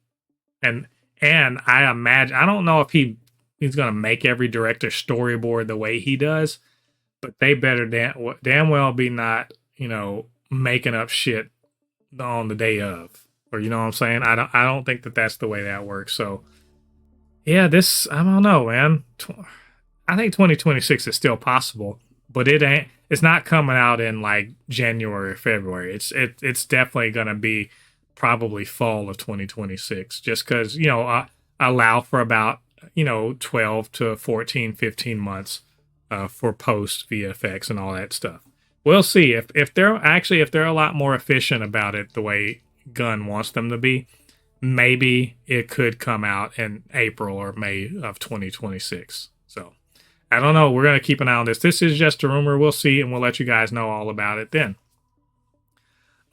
And I imagine, I don't know if he's gonna make every director storyboard the way he does, but they better damn well be not, making up shit on the day of, or you know what I'm saying. I don't think that that's the way that works. So yeah, this, I don't know, man. I think 2026 is still possible, but it's not coming out in like January or February. It's definitely gonna be probably fall of 2026, just because allow for about 12 to 14, 15 months for post VFX and all that stuff. We'll see if they're a lot more efficient about it the way Gunn wants them to be. Maybe it could come out in April or May of 2026. So I don't know. We're gonna keep an eye on this. This is just a rumor. We'll see, and we'll let you guys know all about it then.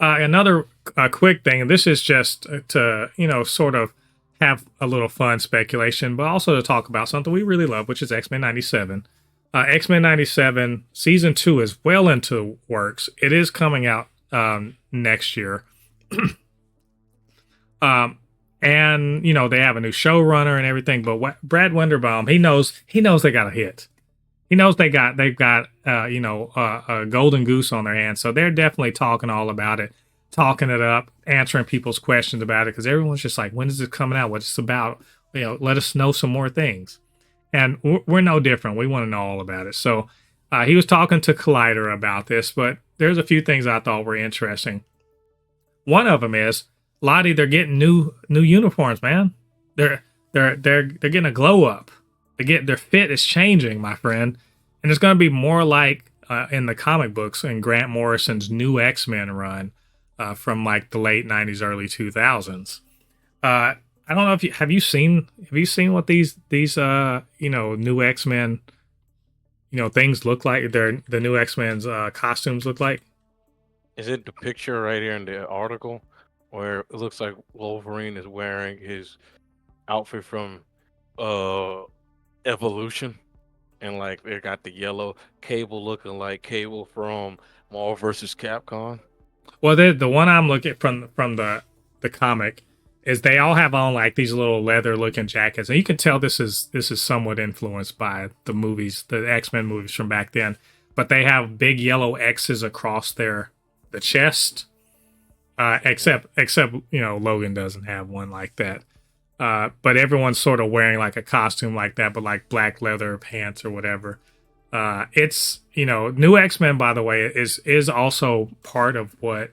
Another quick thing, and this is just to sort of have a little fun speculation, but also to talk about something we really love, which is X-Men 97. X-Men 97 season 2 is well into works. It is coming out next year. And they have a new showrunner and everything, but Brad Winderbaum, he knows they got a hit. He knows they've got a golden goose on their hands. So they're definitely talking all about it, talking it up, answering people's questions about it, because everyone's just like, when is it coming out? What's it about? Let us know some more things. And we're no different. We want to know all about it. So he was talking to Collider about this, but there's a few things I thought were interesting. One of them is, Lottie, they're getting new uniforms, man. They're getting a glow up. Their fit is changing, my friend, and it's going to be more like in the comic books in Grant Morrison's new X-Men run from like the late '90s, early 2000s. I don't know if you seen what these new X-Men things look like. The new X-Men's costumes look like. Is it the picture right here in the article where it looks like Wolverine is wearing his outfit from Evolution, and like they got the yellow Cable looking like Cable from Marvel vs. Capcom? Well, the one I'm looking from the comic is they all have on like these little leather looking jackets, and you can tell this is somewhat influenced by the movies, the X-Men movies from back then. But they have big yellow X's across the chest. Except Logan doesn't have one like that. But everyone's sort of wearing like a costume like that, but like black leather pants or whatever. It's new X-Men, by the way, is also part of what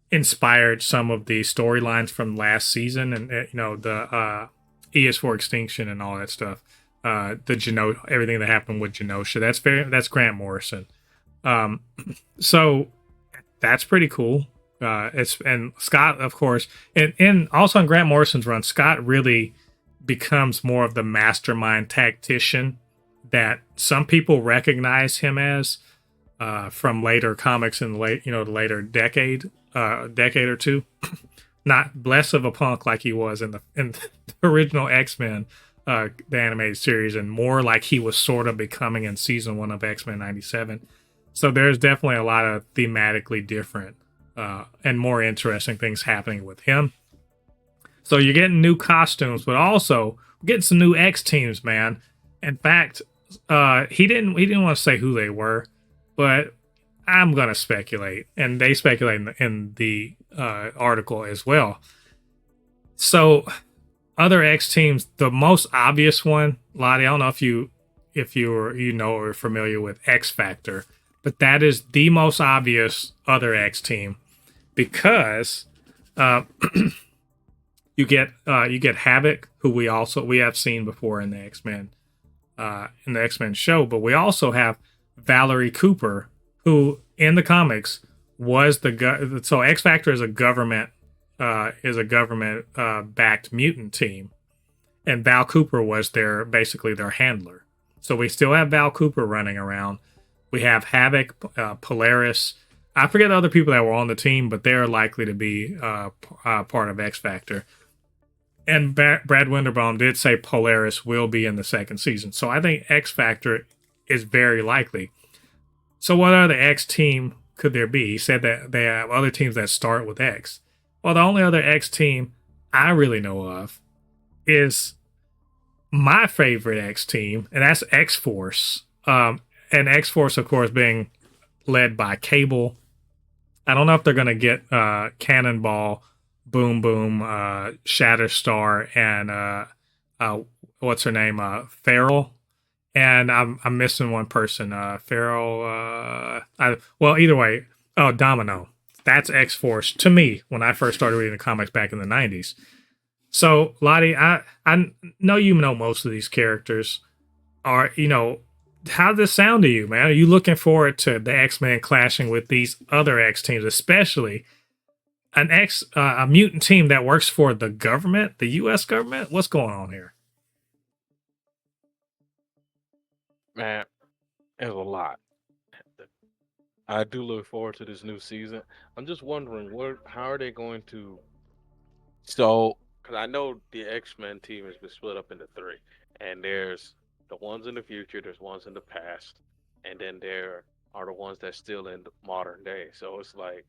inspired some of the storylines from last season, and the E is for Extinction and all that stuff. Everything that happened with Genosha. That's Grant Morrison. So that's pretty cool. And Scott, of course, and also in Grant Morrison's run, Scott really becomes more of the mastermind tactician that some people recognize him as from later comics in the later decade or two. Not less of a punk like he was in the original X-Men, the animated series, and more like he was sort of becoming in season 1 of X-Men 97. So there's definitely a lot of thematically different and more interesting things happening with him. So you're getting new costumes, but also getting some new X teams, man. In fact, he didn't want to say who they were, but I'm gonna speculate, and they speculate in the article as well. So other X teams, the most obvious one, Lottie, I don't know if you or familiar with X Factor, but that is the most obvious other X team. Because you get Havoc, who we have seen before in the X-Men show, but we also have Valerie Cooper, who in the comics was so X Factor is a government backed mutant team, and Val Cooper was basically their handler. So we still have Val Cooper running around. We have Havoc, Polaris. I forget the other people that were on the team, but they're likely to be part of X Factor. And Brad Winderbaum did say Polaris will be in the second season. So I think X Factor is very likely. So what other X team could there be? He said that they have other teams that start with X. Well, the only other X team I really know of is my favorite X team, and that's X Force. And X Force, of course, being led by Cable. I don't know if they're going to get Cannonball, Boom Boom, Shatterstar, and what's her name? Farrell. And I'm missing one person. Farrell. Well, either way. Oh, Domino. That's X Force to me when I first started reading the comics back in the 90s. So, Lottie, I know you know most of these characters. How does this sound to you, man? Are you looking forward to the X-Men clashing with these other X teams, especially a mutant team that works for the government, the U.S. government? What's going on here? Man, there's a lot. I do look forward to this new season. I'm just wondering how are they going to because I know the X-Men team has been split up into three, and there's the ones in the future, there's ones in the past, and then there are the ones that's still in the modern day. So it's like,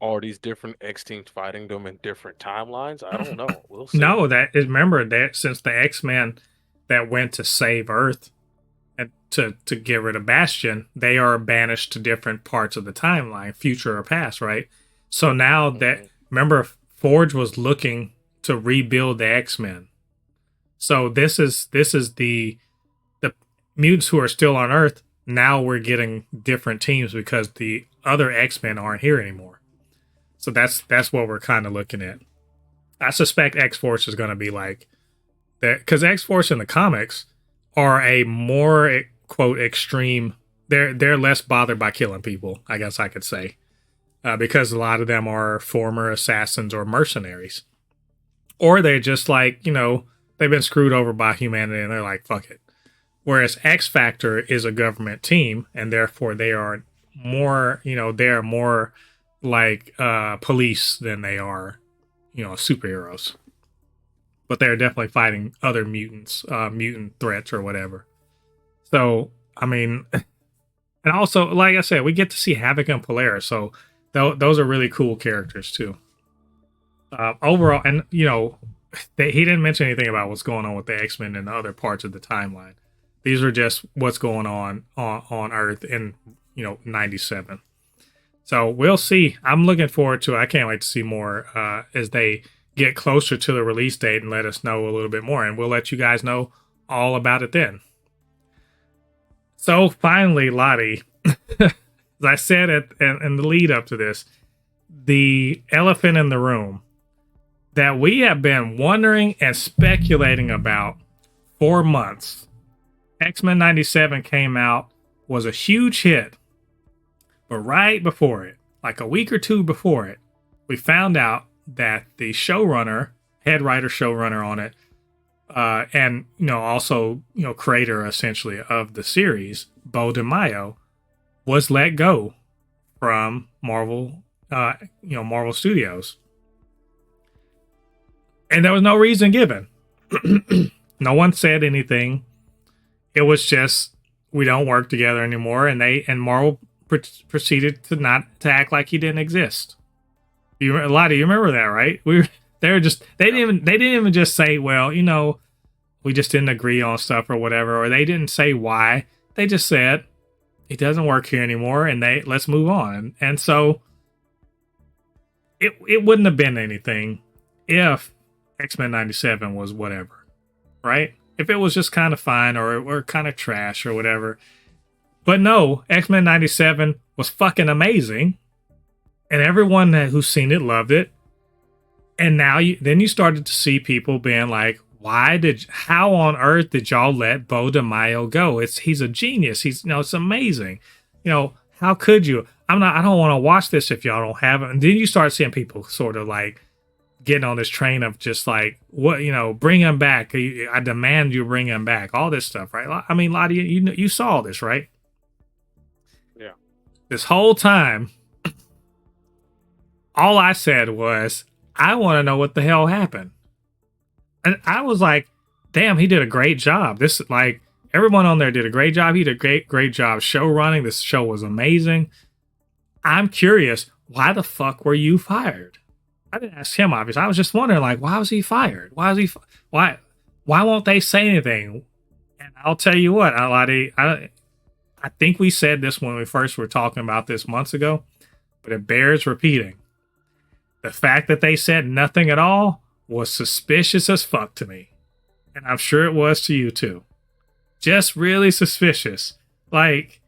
are these different X teams fighting them in different timelines? I don't know. We'll see. No, remember that since the X-Men that went to save Earth and to get rid of Bastion, they are banished to different parts of the timeline, future or past, right? So now that, remember, Forge was looking to rebuild the X-Men. So this is the mutants who are still on Earth. Now we're getting different teams because the other X-Men aren't here anymore. So that's what we're kind of looking at. I suspect X-Force is going to be like that, because X-Force in the comics are a more, quote, extreme. They're less bothered by killing people, I guess I could say, because a lot of them are former assassins or mercenaries, or they're just like, they've been screwed over by humanity and they're like, fuck it. Whereas X Factor is a government team, and therefore they are more, they're more like police than they are, superheroes. But they're definitely fighting other mutants, mutant threats or whatever. So, I mean, and also, like I said, we get to see Havoc and Polaris. So those are really cool characters too. Overall, and he didn't mention anything about what's going on with the X-Men and the other parts of the timeline. These are just what's going on Earth in 97. So we'll see. I'm looking forward to it. I can't wait to see more as they get closer to the release date and let us know a little bit more, and we'll let you guys know all about it then. So finally, Lottie, as I said in the lead up to this, the elephant in the room that we have been wondering and speculating about for months. X-Men 97 came out, was a huge hit, but right before it, like a week or two before it, we found out that the showrunner, head writer showrunner on it, and also creator essentially of the series, Beau DeMayo, was let go from Marvel, Marvel Studios. And there was no reason given. No one said anything. It was just, we don't work together anymore, and Marvel proceeded to act like he didn't exist. Lottie, you remember that, right? They didn't even just say, well, we just didn't agree on stuff or whatever, or they didn't say why. They just said he doesn't work here anymore, and let's move on. And so it wouldn't have been anything if X-Men 97 was whatever, right? If it was just kind of fine or kind of trash or whatever. But no, X-Men 97 was fucking amazing. And everyone who's seen it loved it. And now you started to see people being like, how on earth did y'all let Beau DeMayo go? He's a genius. It's amazing. How could you? I don't want to watch this if y'all don't have it. And then you start seeing people sort of like getting on this train of just like, bring him back. I demand you bring him back. All this stuff, right? I mean, Lottie, you saw this, right? Yeah. This whole time, all I said was, I want to know what the hell happened. And I was like, damn, he did a great job. This, like, Everyone on there did a great job. He did a great job show running. This show was amazing. I'm curious, why the fuck were you fired? I didn't ask him, obviously. I was just wondering, like, why was he fired? Why won't they say anything? And I'll tell you what, I think we said this when we first were talking about this months ago, but it bears repeating. The fact that they said nothing at all was suspicious as fuck to me. And I'm sure it was to you too. Just really suspicious. Like,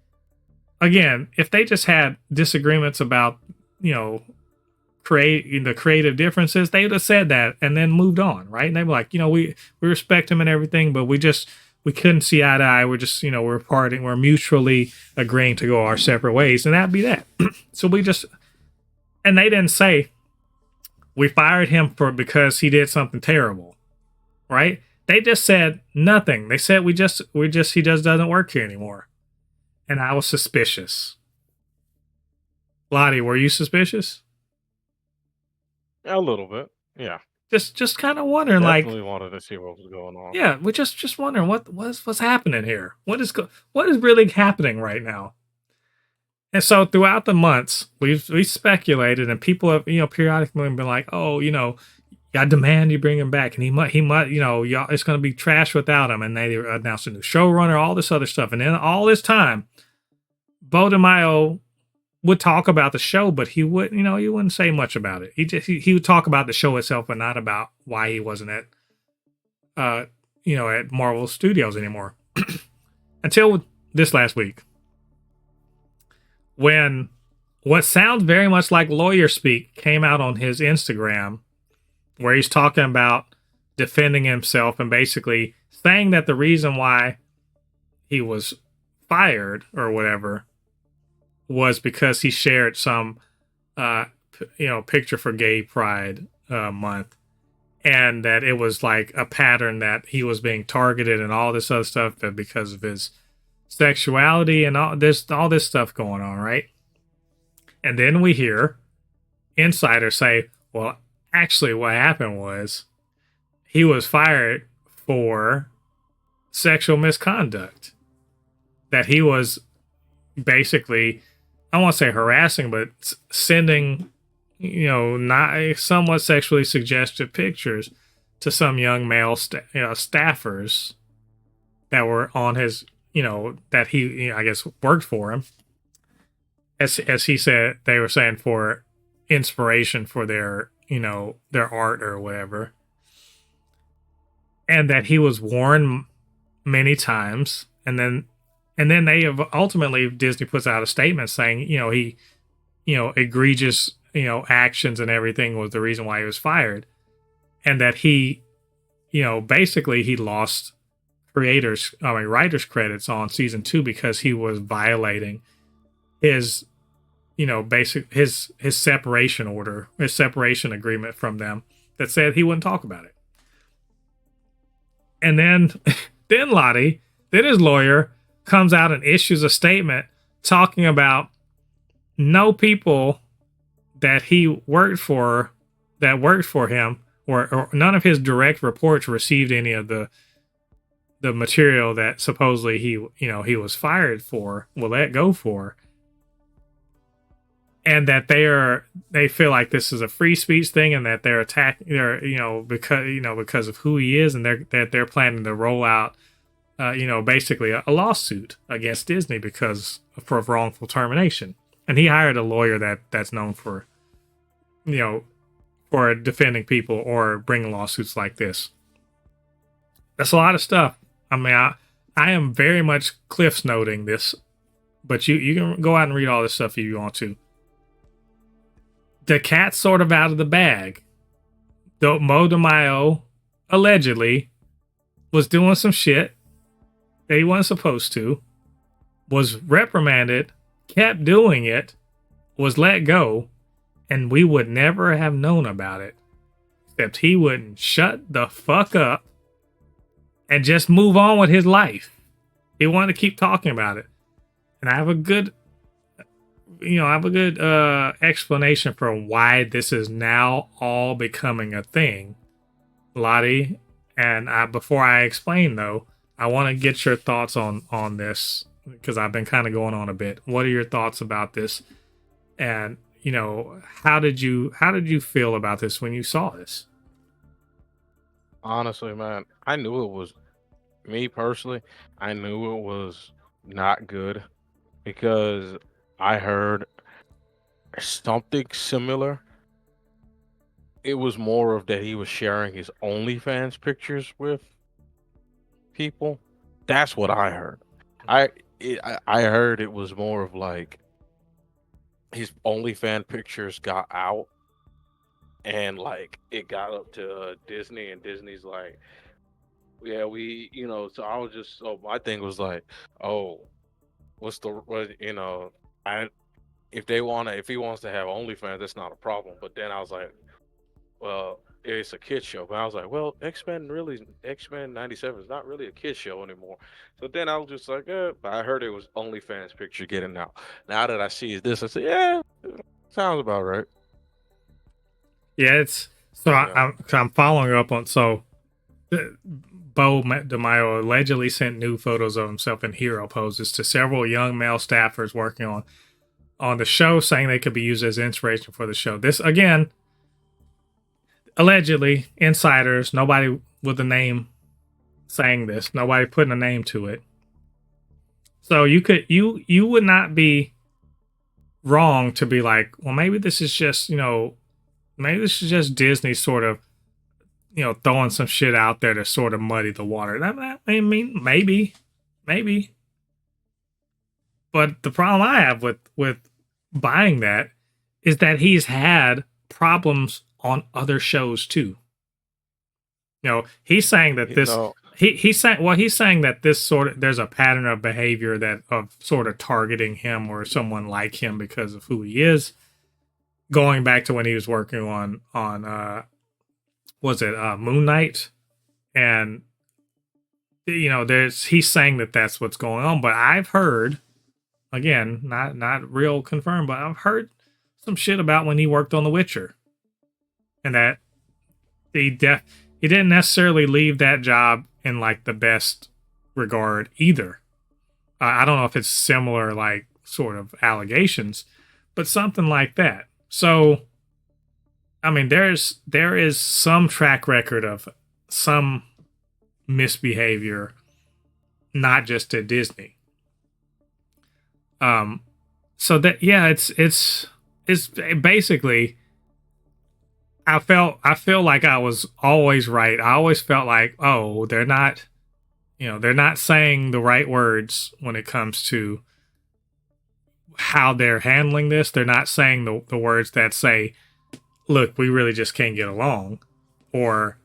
again, if they just had disagreements about, the creative differences, they would have said that and then moved on, right? And they were like, we respect him and everything, but we couldn't see eye to eye. We're just, we're parting, we're mutually agreeing to go our separate ways, and that'd be that. So and they didn't say we fired him because he did something terrible, right? They just said nothing. They said he just doesn't work here anymore. And I was suspicious. Lottie, were you suspicious? A little bit, yeah. Just kind of wondering, Definitely wanted to see what was going on. Yeah, we're just wondering what's happening here. What is really happening right now? And so throughout the months, we speculated, and people have periodically been like, oh, I demand you bring him back, and he might, y'all, it's going to be trash without him. And they announced a new showrunner, all this other stuff, and then all this time, Beau DeMayo would talk about the show, but he wouldn't say much about it. He would talk about the show itself, but not about why he wasn't at Marvel Studios anymore. Until this last week, when what sounds very much like lawyer speak came out on his Instagram, where he's talking about defending himself and basically saying that the reason why he was fired or whatever was because he shared some, picture for Gay Pride Month, and that it was like a pattern that he was being targeted and all this other stuff because of his sexuality and all this stuff going on, right? And then we hear insiders say, well, actually what happened was he was fired for sexual misconduct, that he was basically, I won't say harassing, but sending, not somewhat sexually suggestive pictures to some young male staffers that were on his, that he, I guess, worked for him. As he said, they were saying for inspiration for their art or whatever. And that he was warned many times. And then they have ultimately, Disney puts out a statement saying, he, egregious, actions and everything was the reason why he was fired. And that he, basically he lost writers credits on season 2 because he was violating his, his separation order, his separation agreement from them that said he wouldn't talk about it. And then his lawyer comes out and issues a statement talking about no people that he worked for him or none of his direct reports received any of the material that supposedly he was fired for, let go for, and that they feel like this is a free speech thing and that they're attacking because of who he is, and they're planning to roll out basically a lawsuit against Disney because of wrongful termination. And he hired a lawyer that's known for, for defending people or bringing lawsuits like this. That's a lot of stuff. I mean, I am very much Cliff's noting this, but you can go out and read all this stuff if you want to. The cat's sort of out of the bag. Beau DeMayo allegedly was doing some shit that he wasn't supposed to, was reprimanded, kept doing it, was let go, and we would never have known about it, except he wouldn't shut the fuck up and just move on with his life. He wanted to keep talking about it. And I have a good explanation for why this is now all becoming a thing, Lottie. And before I explain, though, I want to get your thoughts on this because I've been kind of going on a bit. What are your thoughts about this? And how did you feel about this when you saw this? Honestly, man, I knew it was me personally. I knew it was not good because I heard something similar. It was more of that he was sharing his OnlyFans pictures with people. That's what I heard. I heard it was more of like his OnlyFans pictures got out and like it got up to Disney, and Disney's like, yeah, so I was just, so my thing was like, oh, I if he wants to have OnlyFans, that's not a problem. But then I was like, well, it's a kid show. But I was like, well, X Men '97 is not really a kid show anymore. So then I was just like, but I heard it was OnlyFans picture getting out. Now that I see this, I say, yeah, sounds about right. Yeah, it's so Yeah. I'm following up on Beau DeMayo allegedly sent nude photos of himself in hero poses to several young male staffers working on the show, saying they could be used as inspiration for the show. This again, allegedly, insiders, nobody with a name saying this, nobody putting a name to it. So you would not be wrong to be like, well, maybe this is just maybe this is just Disney sort of throwing some shit out there to sort of muddy the water. I mean, maybe. But the problem I have with buying that is that he's had problems on other shows too. He's saying that You this know, he's saying that this sort of there's a pattern of behavior that of sort of targeting him or someone like him because of who he is, going back to when he was working on was it Moon Knight, and there's he's saying that that's what's going on, but I've heard, again, not real confirmed, but I've heard some shit about when he worked on The Witcher, and that he didn't necessarily leave that job in like the best regard either. I don't know if it's similar like sort of allegations, but something like that. So I mean, there is some track record of some misbehavior, not just at Disney. So that yeah, it's basically. I feel like I was always right. I always felt like, oh, they're not saying the right words when it comes to how they're handling this. They're not saying the words that say, look, we really just can't get along, or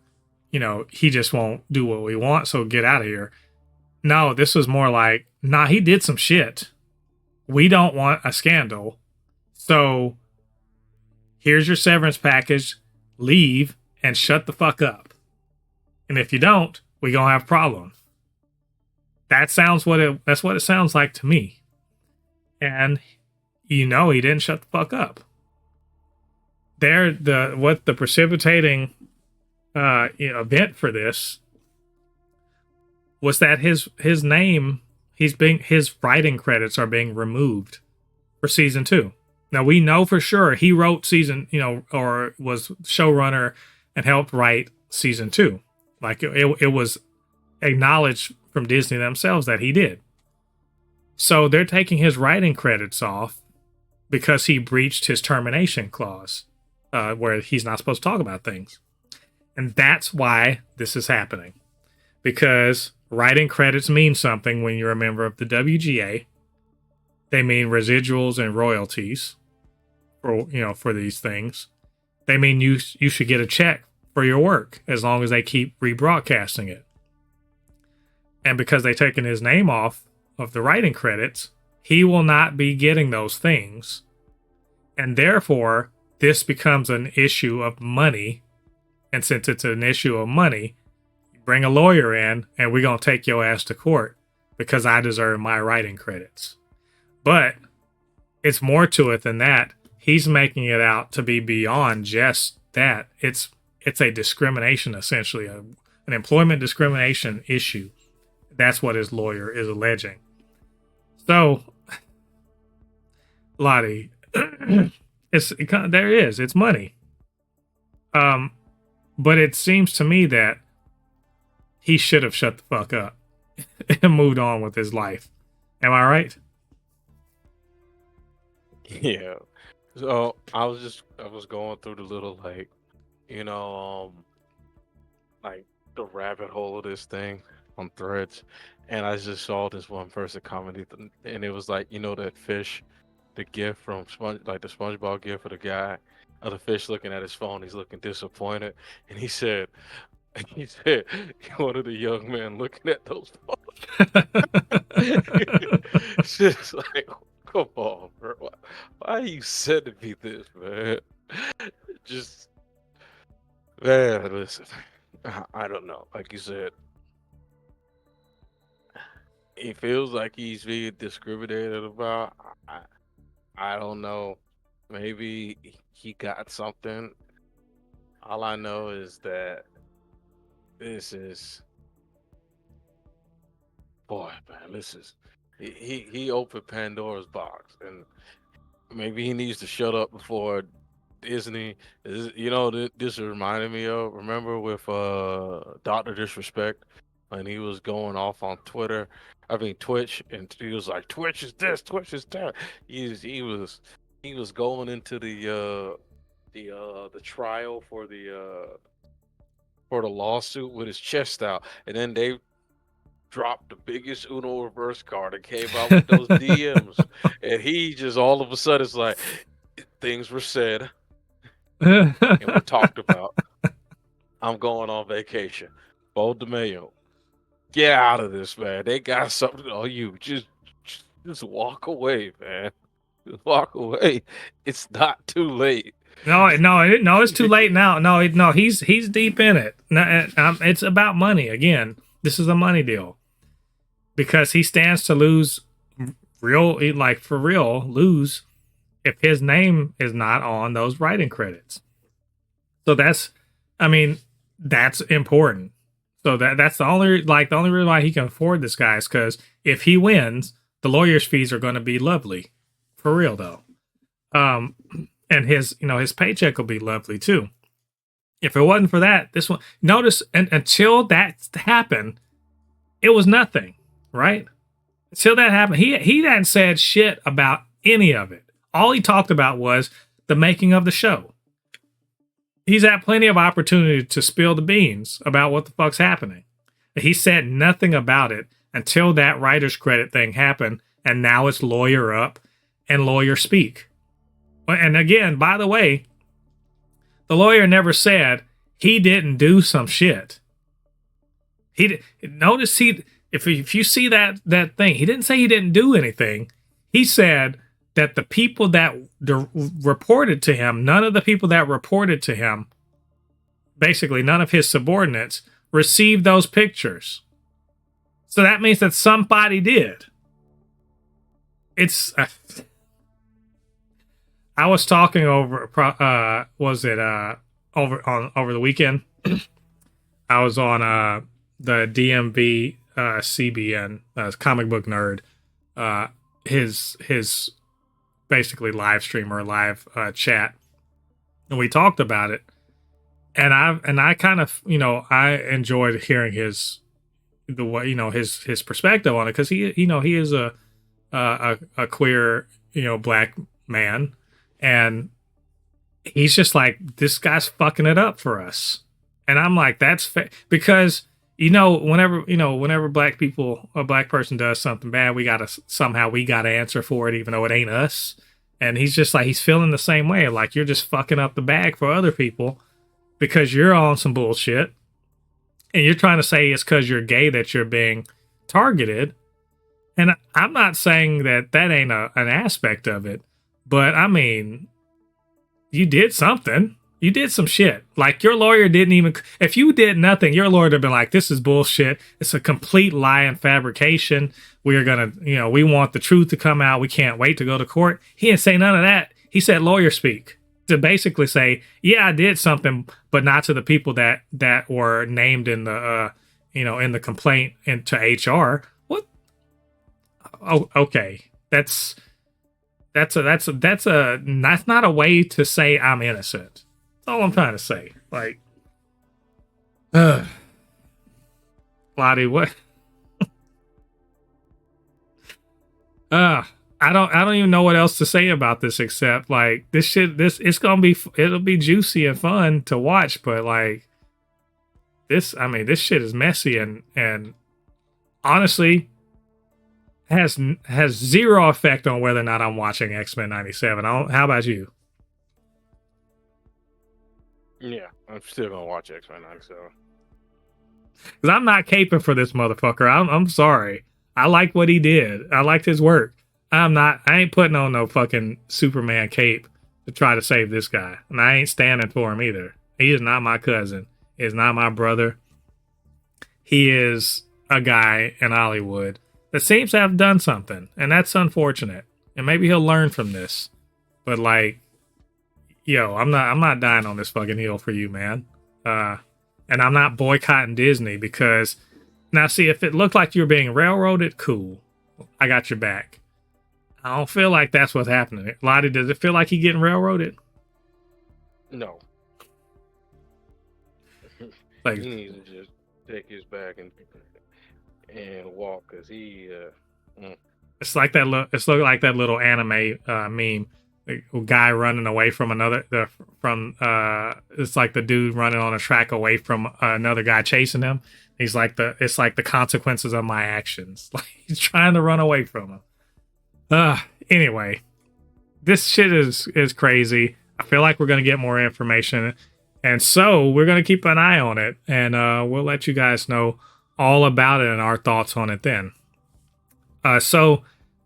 he just won't do what we want, so get out of here. No, this was more like, nah, he did some shit. We don't want a scandal, so here's your severance package, leave and shut the fuck up, and if you don't, we gonna have problems. That's what it sounds like to me. And he didn't shut the fuck up. The precipitating event for this was that his name, his writing credits are being removed for season 2. Now we know for sure he wrote or was showrunner and helped write season 2. Like it was acknowledged from Disney themselves that he did. So they're taking his writing credits off because he breached his termination clause, where he's not supposed to talk about things. And that's why this is happening. Because writing credits mean something when you're a member of the WGA. They mean residuals and royalties for these things. They mean you should get a check for your work as long as they keep rebroadcasting it. And because they've taken his name off of the writing credits, he will not be getting those things. And therefore, this becomes an issue of money. And since it's an issue of money, bring a lawyer in and we're going to take your ass to court because I deserve my writing credits. But it's more to it than that. He's making it out to be beyond just that. It's a discrimination, essentially, an employment discrimination issue That's what his lawyer is alleging. So, Lottie, it's money. But it seems to me that he should have shut the fuck up and moved on with his life. Am I right? Yeah. So I was going through the little like the rabbit hole of this thing on Threads, and I just saw this one person commented, and it was like, that fish, the gif from the SpongeBob gif of the guy, of the fish looking at his phone, he's looking disappointed, and he said, one of the young men looking at those photos. It's just like, come on, bro, why are you sending me this, man? Just, man, listen, I don't know. Like you said, he feels like he's being discriminated about. I don't know. Maybe he got something. All I know is that this is, boy, man, he opened Pandora's box, and maybe he needs to shut up before Disney. This reminded me of, remember with Dr. Disrespect, when he was going off on Twitch, and he was like, Twitch is this, Twitch is that. He was going into the trial for the lawsuit with his chest out, and then they dropped the biggest Uno reverse card and came out with those DMs, and he just all of a sudden is like, things were said and we talked about. I'm going on vacation. Beau DeMayo, get out of this, man. They got something on you. Just walk away, man. Just walk away. It's not too late. No, it's too late now. No, he's deep in it. No, it's about money again. This is a money deal, because he stands to lose lose if his name is not on those writing credits. So that's important. So that's the only reason why he can afford this guy is because if he wins, the lawyer's fees are going to be lovely, for real though. And his paycheck will be lovely too. If it wasn't for that, this one, notice, and until that happened, it was nothing, right? Until that happened, he hadn't said shit about any of it. All he talked about was the making of the show. He's had plenty of opportunity to spill the beans about what the fuck's happening. He said nothing about it until that writer's credit thing happened, and now it's lawyer up and lawyer speak. And again, by the way, the lawyer never said he didn't do some shit. If you see that thing, he didn't say he didn't do anything. He said that the people that reported to him, none of the people that reported to him, basically none of his subordinates, received those pictures. So that means that somebody did. It's. I was talking over over the weekend. I was on the DMV CBN comic book nerd, his basically live stream or live chat, and we talked about it. And I kind of I enjoyed hearing his perspective on it, because he is a queer black man. And he's just like, this guy's fucking it up for us. And I'm like, that's because, whenever black people, a black person does something bad, we gotta answer for it, even though it ain't us. And he's just like, he's feeling the same way. Like, you're just fucking up the bag for other people because you're on some bullshit. And you're trying to say it's because you're gay that you're being targeted. And I'm not saying that ain't an aspect of it. But I mean, you did something. You did some shit. Like, your lawyer didn't even. If you did nothing, your lawyer would have been like, "This is bullshit. It's a complete lie and fabrication. We're gonna, we want the truth to come out. We can't wait to go to court." He didn't say none of that. He said lawyer speak to basically say, "Yeah, I did something, but not to the people that were named in the in the complaint into HR. What? Oh, okay. That's not a way to say I'm innocent. That's all I'm trying to say. Like, Lottie, what? I don't even know what else to say about this except like it'll be juicy and fun to watch, but like this shit is messy and honestly has zero effect on whether or not I'm watching X-Men 97. How about you? Yeah, I'm still gonna watch X-Men 97. Because I'm not caping for this motherfucker. I'm sorry. I like what he did. I liked his work. I ain't putting on no fucking Superman cape to try to save this guy. And I ain't standing for him either. He is not my cousin. He is not my brother. He is a guy in Hollywood that seems to have done something. And that's unfortunate. And maybe he'll learn from this. But like, yo, I'm not dying on this fucking hill for you, man. And I'm not boycotting Disney because now see, if it looked like you were being railroaded, cool. I got your back. I don't feel like that's what's happening. Lottie, does it feel like you getting railroaded? No. Like, he needs to just take his back and walk, cause he. It's like that. It's like that little anime meme. A guy running away from it's like the dude running on a track away from another guy chasing him. It's like the consequences of my actions. Like he's trying to run away from him. Anyway, this shit is crazy. I feel like we're going to get more information. And so we're going to keep an eye on it. And we'll let you guys know all about it and our thoughts on it then. So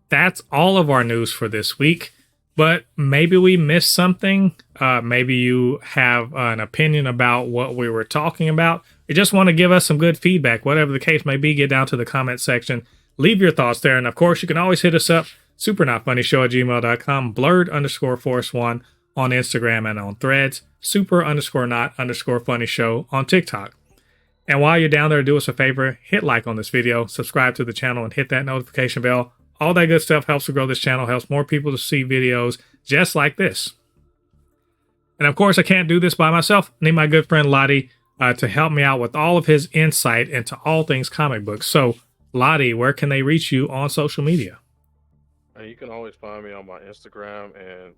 that's all of our news for this week. But maybe we missed something. Maybe you have an opinion about what we were talking about. You just want to give us some good feedback. Whatever the case may be, get down to the comment section. Leave your thoughts there. And of course, you can always hit us up. supernotfunnyshow@gmail.com, blurred_force1 on Instagram and on Threads, super_not_funny show on TikTok. And while you're down there, do us a favor, hit like on this video, subscribe to the channel, and hit that notification bell. All that good stuff helps to grow this channel, helps more people to see videos just like this. And of course, I can't do this by myself. I need my good friend Lottie to help me out with all of his insight into all things comic books. So, Lottie, where can they reach you on social media? You can always find me on my Instagram and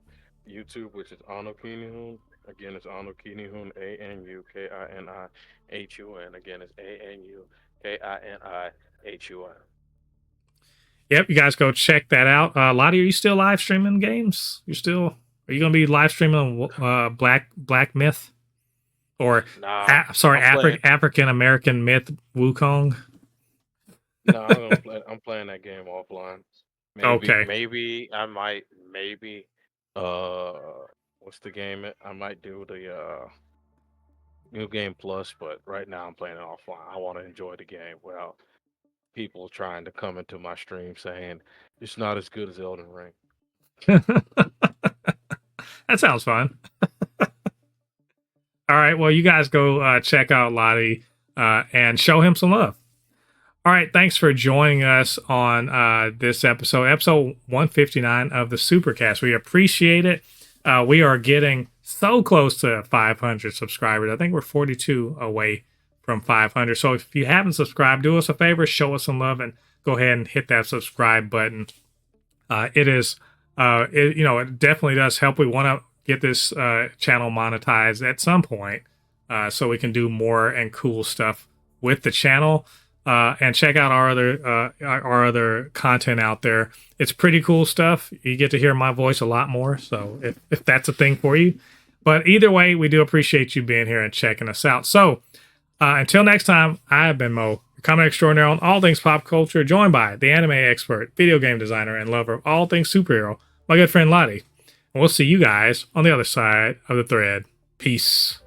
YouTube, which is Anokinihun. Again, it's Anokinihun, ANUKINIHUN. Again, it's ANUKINIHUN. Yep, you guys go check that out. Lottie, are you still live streaming games? Are you going to be live streaming Black Myth? Or, African American Myth Wukong? No, I'm playing that game offline. Maybe I might. What's the game? I might do the New Game Plus, but right now I'm playing it offline. I want to enjoy the game without people trying to come into my stream saying it's not as good as Elden Ring. That sounds fun. All right, well, you guys go check out Lottie and show him some love. All right, thanks for joining us on this episode 159 of the Supercast. We appreciate it. We are getting so close to 500 subscribers. I think we're 42 away from 500. So if you haven't subscribed, do us a favor, show us some love, and go ahead and hit that subscribe button. It definitely does help. We want to get this channel monetized at some point, so we can do more and cool stuff with the channel. And check out our other content out there. It's pretty cool stuff. You get to hear my voice a lot more. So if that's a thing for you, but either way, we do appreciate you being here and checking us out. So until next time, I have been Mo, your comic extraordinaire on all things pop culture, joined by the anime expert, video game designer, and lover of all things superhero, my good friend Lottie. And we'll see you guys on the other side of the thread. Peace.